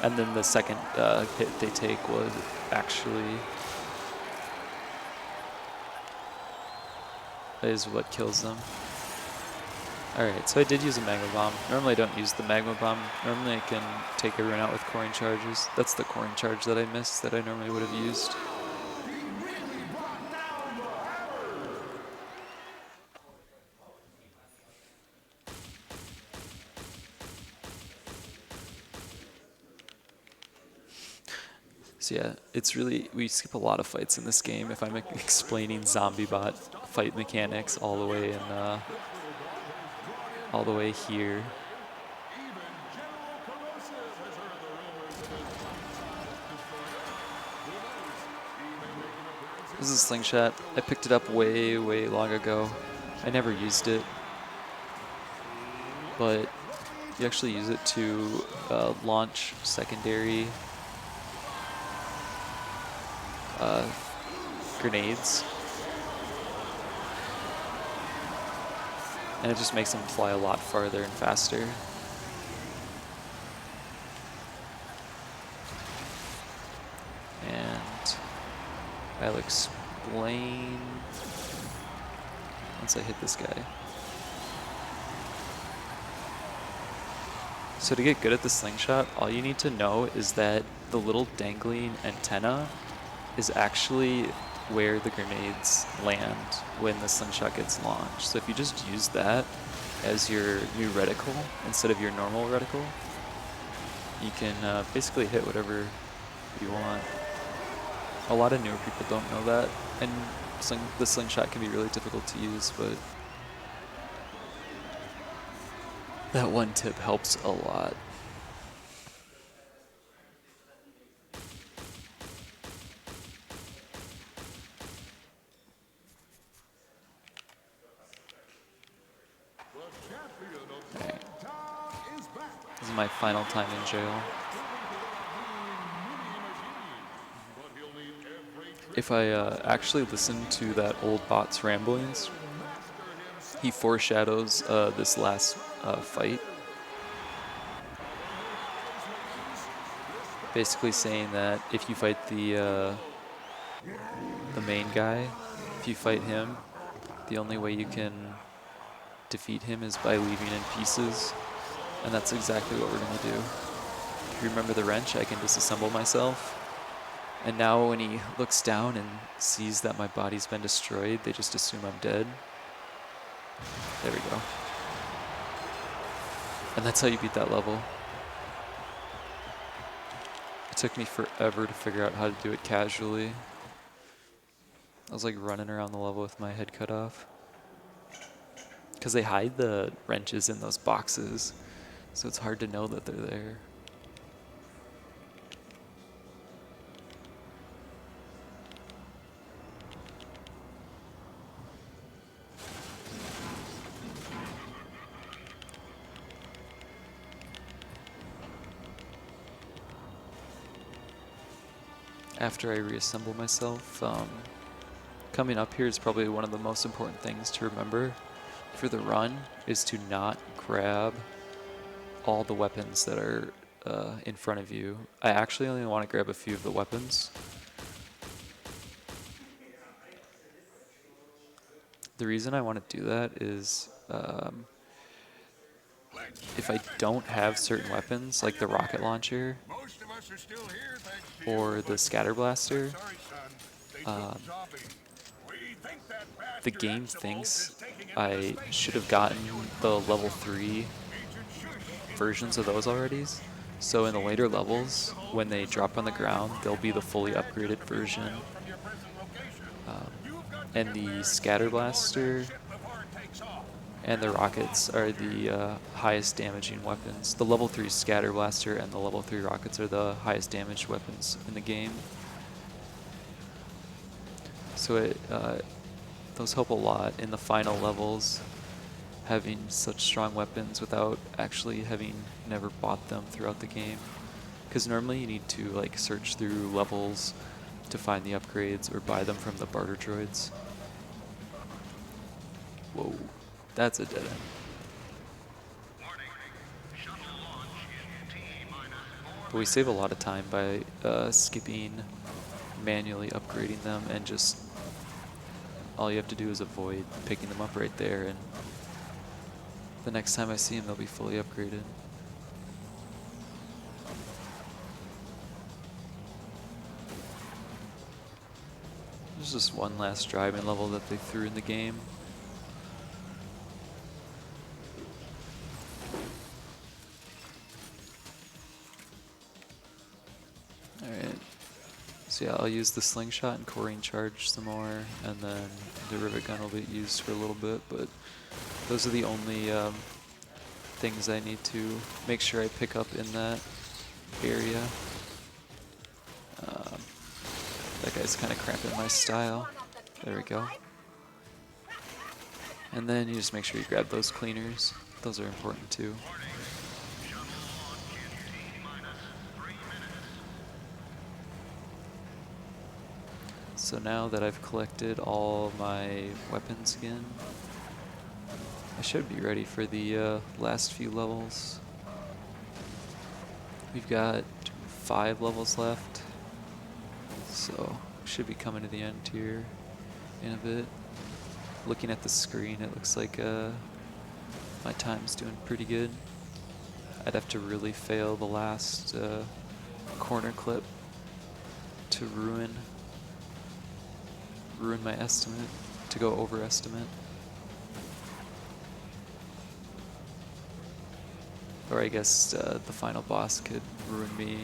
And then the second hit they take would actually is what kills them. Alright, so I did use a Magma Bomb. Normally I don't use the Magma Bomb. Normally I can take everyone out with coring charges. That's the coring charge that I missed that I normally would have used. So yeah, it's really, we skip a lot of fights in this game if I'm explaining zombie bot fight mechanics all the way here. This is a slingshot. I picked it up way, way long ago. I never used it, but you actually use it to launch secondary grenades, and it just makes them fly a lot farther and faster. And I'll explain once I hit this guy. So to get good at the slingshot, all you need to know is that the little dangling antenna is actually where the grenades land when the slingshot gets launched. So if you just use that as your new reticle instead of your normal reticle, you can basically hit whatever you want. A lot of newer people don't know that, and the slingshot can be really difficult to use, but that one tip helps a lot. Right. This is my final time in jail. If I actually listen to that old bot's ramblings, he foreshadows this last fight. Basically saying that if you fight the main guy, if you fight him, the only way you can defeat him is by leaving in pieces, and that's exactly what we're gonna do. If you remember the wrench, I can disassemble myself. And now when he looks down and sees that my body's been destroyed, they just assume I'm dead. There we go. And that's how you beat that level. It took me forever to figure out how to do it casually. I was like running around the level with my head cut off. Because they hide the wrenches in those boxes, so it's hard to know that they're there. After I reassemble myself, coming up here is probably one of the most important things to remember for the run, is to not grab all the weapons that are in front of you. I actually only want to grab a few of the weapons. The reason I want to do that is if I don't have certain weapons, like the rocket launcher or the scatter blaster, the game thinks I should have gotten the level 3 versions of those already. So in the later levels, when they drop on the ground, they'll be the fully upgraded version. And the scatter blaster and the rockets are the highest damaging weapons. The level 3 scatter blaster and the level 3 rockets are the highest damaged weapons in the game. So those help a lot in the final levels, having such strong weapons without actually having never bought them throughout the game. Because normally you need to like search through levels to find the upgrades or buy them from the barter droids. Whoa, that's a dead end. But we save a lot of time by skipping, manually upgrading them, and just all you have to do is avoid picking them up right there, and the next time I see them, they'll be fully upgraded. There's just one last driving level that they threw in the game. Alright. So yeah, I'll use the slingshot and coring charge some more, and then the rivet gun will be used for a little bit, but those are the only things I need to make sure I pick up in that area. That guy's kind of cramping my style. There we go. And then you just make sure you grab those cleaners. Those are important too. So now that I've collected all my weapons again, I should be ready for the last few levels. We've got 5 levels left, so should be coming to the end here in a bit. Looking at the screen, it looks like my time's doing pretty good. I'd have to really fail the last corner clip to ruin my estimate, to go over estimate. Or I guess the final boss could ruin me,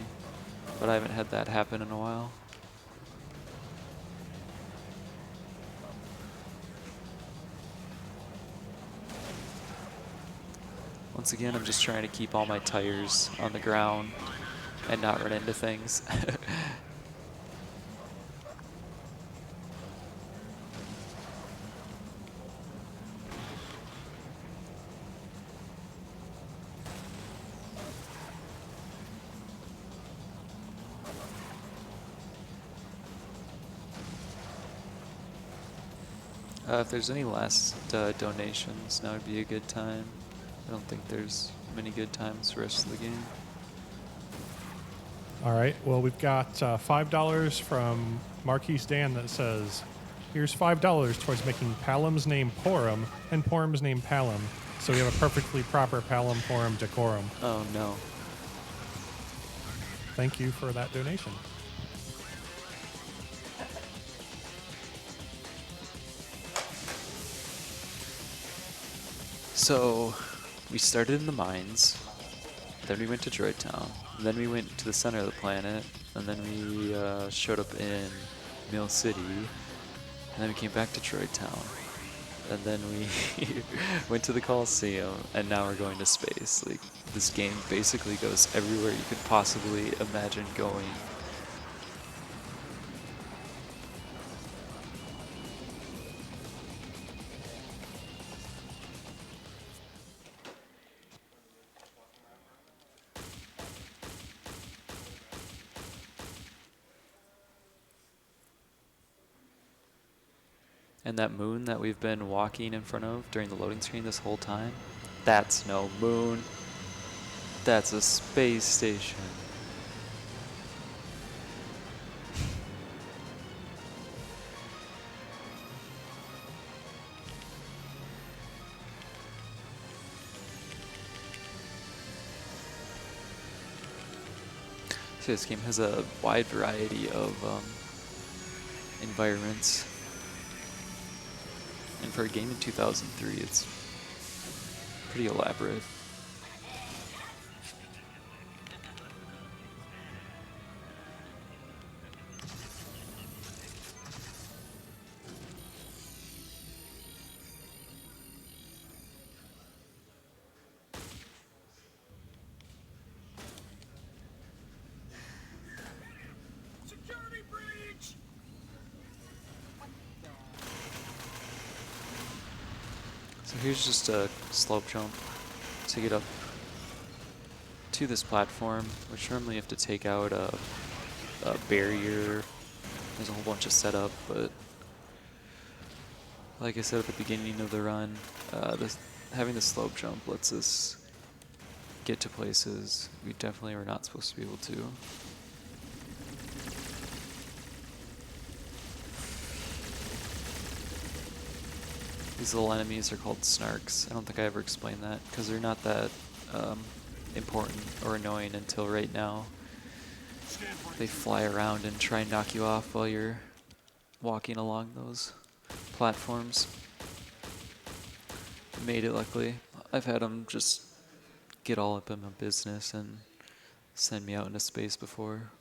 but I haven't had that happen in a while. Once again, I'm just trying to keep all my tires on the ground and not run into things. If there's any last donations, now would be a good time. I don't think there's many good times for the rest of the game. All right. Well, we've got $5 from Marquise Dan that says, here's $5 towards making Palom's name Porum and Porum's name Palom. So we have a perfectly proper Palom Porum decorum. Oh, no. Thank you for that donation. So we started in the mines, then we went to Droid Town, then we went to the center of the planet, and then we showed up in Mill City, and then we came back to Droid Town, and then we went to the Coliseum, and now we're going to space. Like, this game basically goes everywhere you could possibly imagine going. And that moon that we've been walking in front of during the loading screen this whole time, that's no moon. That's a space station. So this game has a wide variety of environments. And for a game in 2003, it's pretty elaborate. Security breach! So here's just a slope jump to get up to this platform, which normally you have to take out a barrier. There's a whole bunch of setup, but like I said at the beginning of the run, having the slope jump lets us get to places we definitely were not supposed to be able to. These little enemies are called snarks. I don't think I ever explained that because they're not that important or annoying until right now. They fly around and try and knock you off while you're walking along those platforms. Made it, luckily. I've had them just get all up in my business and send me out into space before.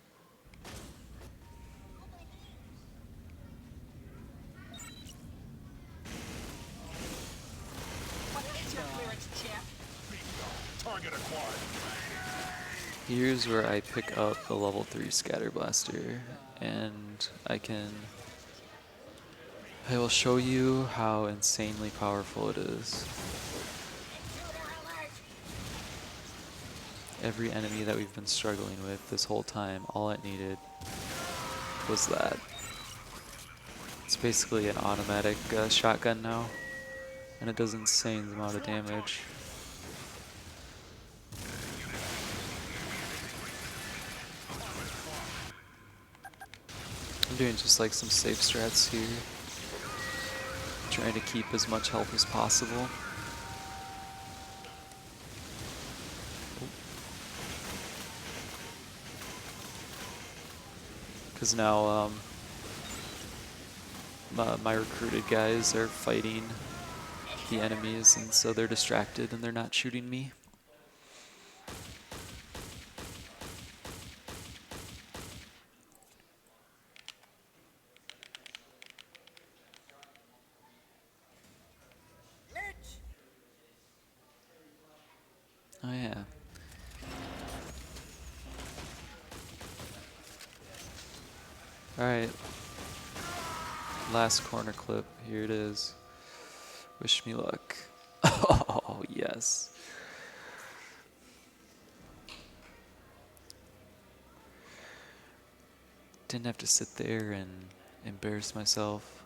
What is your clearance, chap? Target acquired. Here's where I pick up the level 3 scatter blaster, and I will show you how insanely powerful it is. Every enemy that we've been struggling with this whole time, all it needed was that. It's basically an automatic shotgun now, and it does an insane amount of damage. I'm doing just like some safe strats here, trying to keep as much health as possible. Because now my recruited guys are fighting the enemies, and so they're distracted and they're not shooting me. Oh yeah. Alright. Last corner clip. Here it is. Wish me luck. Oh, yes. Didn't have to sit there and embarrass myself.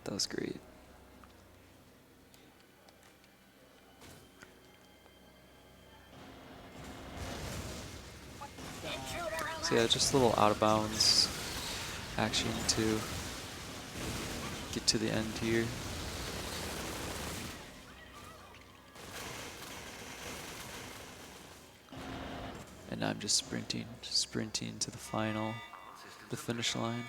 That was great. So yeah, just a little out of bounds action to get to the end here. And I'm just sprinting to the finish line.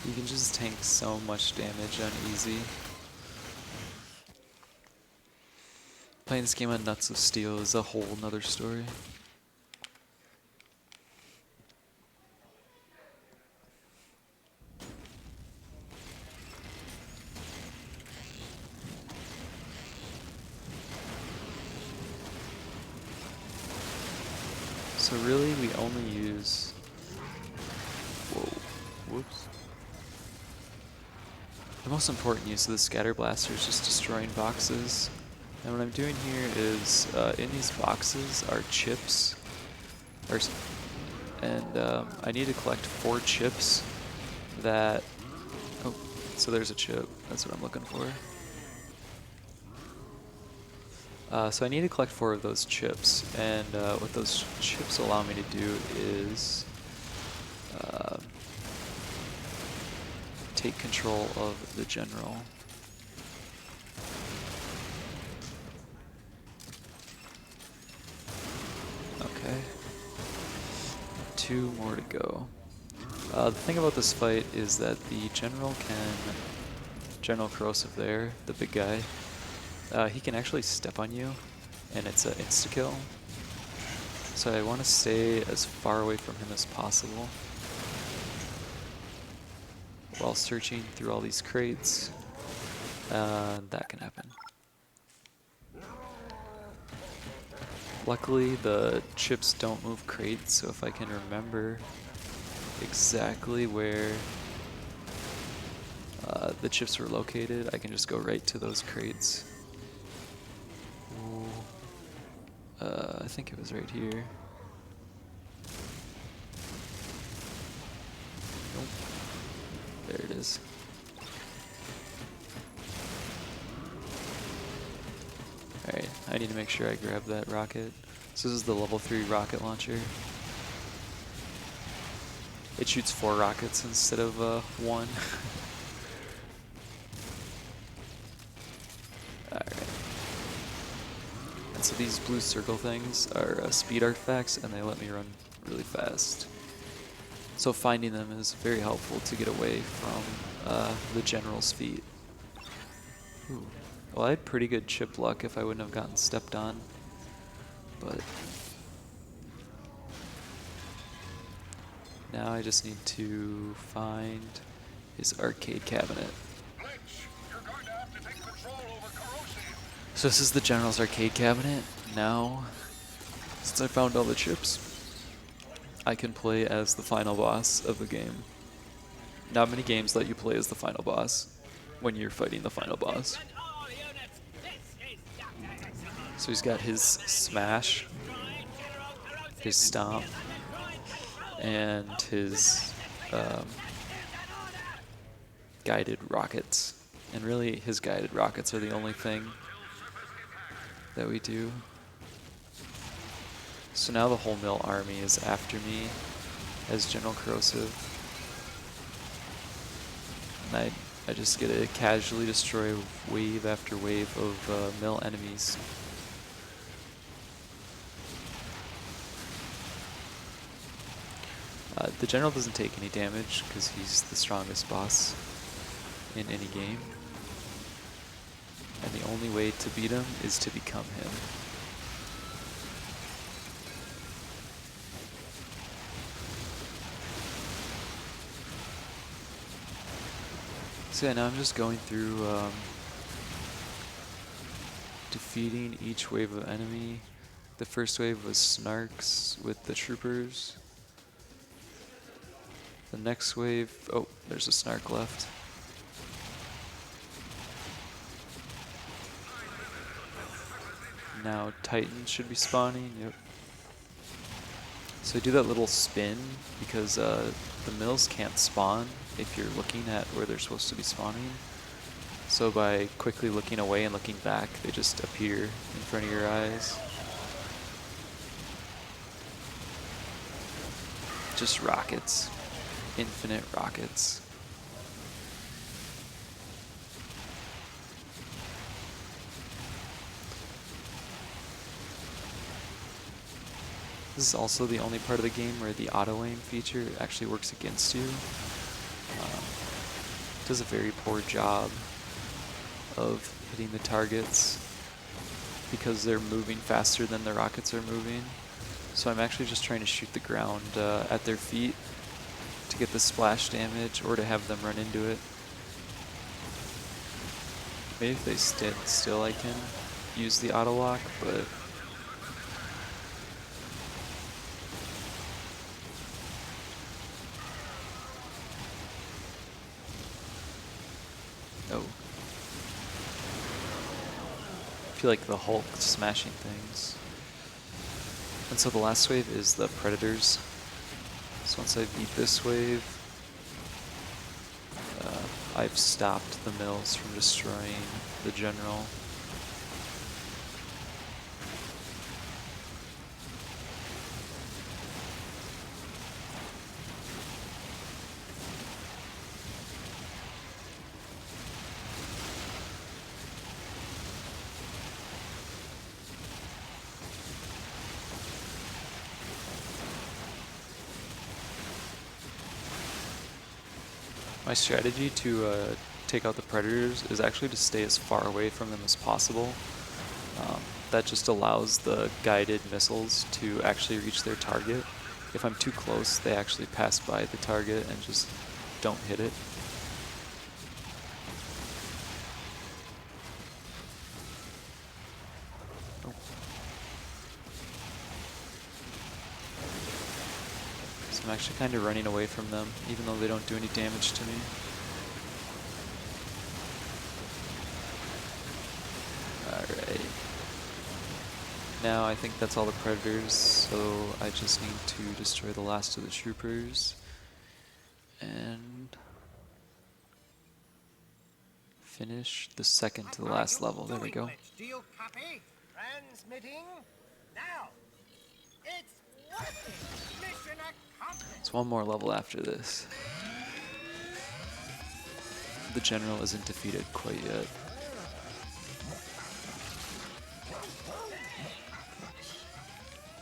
You can just tank so much damage on easy. Playing this game on Nuts of Steel is a whole nother story. So really, we only use... Whoa. Whoops. The most important use of the scatter blaster is just destroying boxes. And what I'm doing here is, in these boxes are chips. And I need to collect 4 chips that... Oh, so there's a chip. That's what I'm looking for. So I need to collect 4 of those chips, and what those chips allow me to do is take control of the general. Okay. 2 more to go. The thing about this fight is that the general General Corrosive there, the big guy, he can actually step on you, and it's an insta-kill. So I want to stay as far away from him as possible while searching through all these crates. That can happen. Luckily, the chips don't move crates, so if I can remember exactly where the chips were located, I can just go right to those crates. I think it was right here. Nope. There it is. Alright, need to make sure I grab that rocket. So this is the level 3 rocket launcher. It shoots 4 rockets instead of 1. Alright. And so these blue circle things are speed artifacts, and they let me run really fast. So finding them is very helpful to get away from the general's feet. Ooh. Well, I had pretty good chip luck if I wouldn't have gotten stepped on, but now I just need to find his arcade cabinet. So this is the general's arcade cabinet. Now, since I found all the chips, I can play as the final boss of the game. Not many games let you play as the final boss when you're fighting the final boss. So he's got his smash, his stomp, and his guided rockets. And really, his guided rockets are the only thing that we do. So now the whole mill army is after me as General Corrosive. And I just get to casually destroy wave after wave of mill enemies. The general doesn't take any damage because he's the strongest boss in any game. And the only way to beat him is to become him. So yeah, now I'm just going through defeating each wave of enemy. The first wave was snarks with the troopers. The next wave, oh, there's a snark left. Now Titans should be spawning, yep. So I do that little spin because the mills can't spawn if you're looking at where they're supposed to be spawning. So by quickly looking away and looking back, they just appear in front of your eyes. Just rockets. Infinite rockets. This is also the only part of the game where the auto-aim feature actually works against you. It does a very poor job of hitting the targets because they're moving faster than the rockets are moving. So I'm actually just trying to shoot the ground at their feet to get the splash damage or to have them run into it. Maybe if they stand still I can use the auto lock, but oh. I feel like the Hulk smashing things. And so the last wave is the Predators. So once I beat this wave, I've stopped the mills from destroying the general. My strategy to take out the Predators is actually to stay as far away from them as possible. That just allows the guided missiles to actually reach their target. If I'm too close, they actually pass by the target and just don't hit it. Oh. So I'm actually kind of running away from them, even though they don't do any damage to me. Alright. Now I think that's all the Predators, so I just need to destroy the last of the troopers. And finish the second to the last level. There we go. Do you copy? Transmitting now. It's working. Mission accomplished. It's one more level after this. The general isn't defeated quite yet.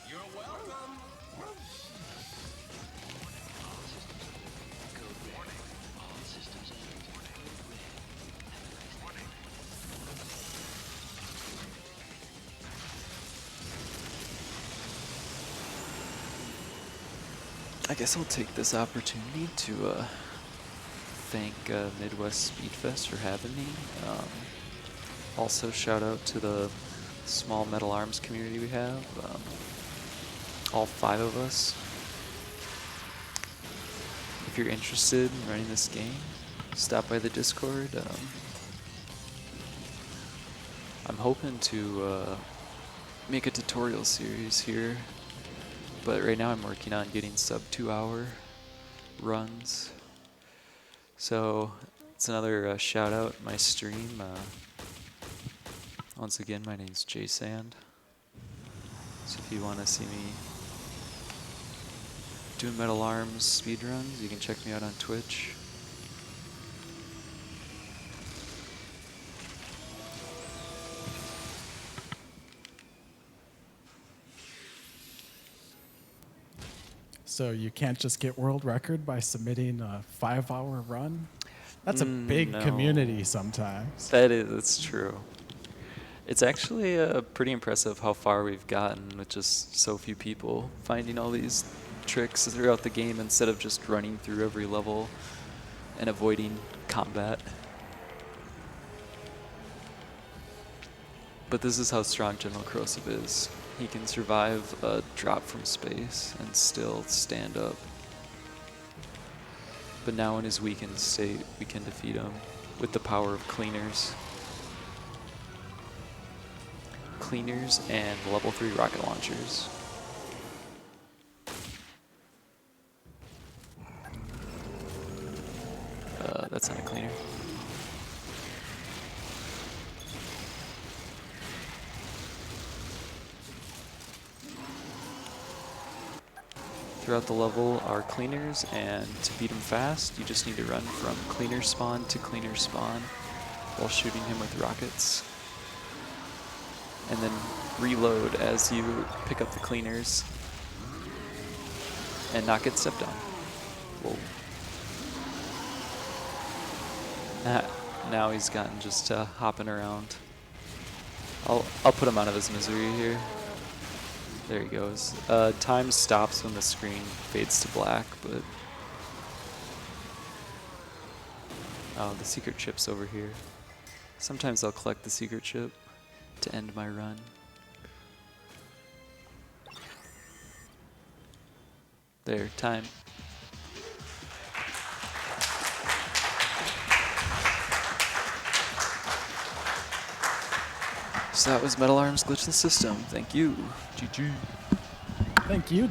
You're welcome. I guess I'll take this opportunity to thank Midwest Speedfest for having me. Also, shout out to the small metal arms community we have. All 5 of us. If you're interested in running this game, stop by the Discord. I'm hoping to make a tutorial series here, but right now I'm working on getting sub 2-hour runs. So it's another shout out my stream. Once again, my name's jsand. So if you want to see me doing Metal Arms speedruns, you can check me out on Twitch. So you can't just get world record by submitting a 5-hour run? That's a big community sometimes. That's true. It's actually pretty impressive how far we've gotten with just so few people finding all these tricks throughout the game instead of just running through every level and avoiding combat. But this is how strong General Corrosive is. He can survive a drop from space and still stand up. But now in his weakened state, we can defeat him with the power of cleaners. Cleaners and level 3 rocket launchers. That's not a cleaner. Throughout the level are cleaners, and to beat him fast, you just need to run from cleaner spawn to cleaner spawn while shooting him with rockets. And then reload as you pick up the cleaners and not get stepped on. Whoa. Now he's gotten just hopping around. I'll put him out of his misery here. There he goes. Time stops when the screen fades to black, but oh, the secret chip's over here. Sometimes I'll collect the secret chip to end my run. There, time. So that was Metal Arms Glitchless System. Thank you. GG. Thank you,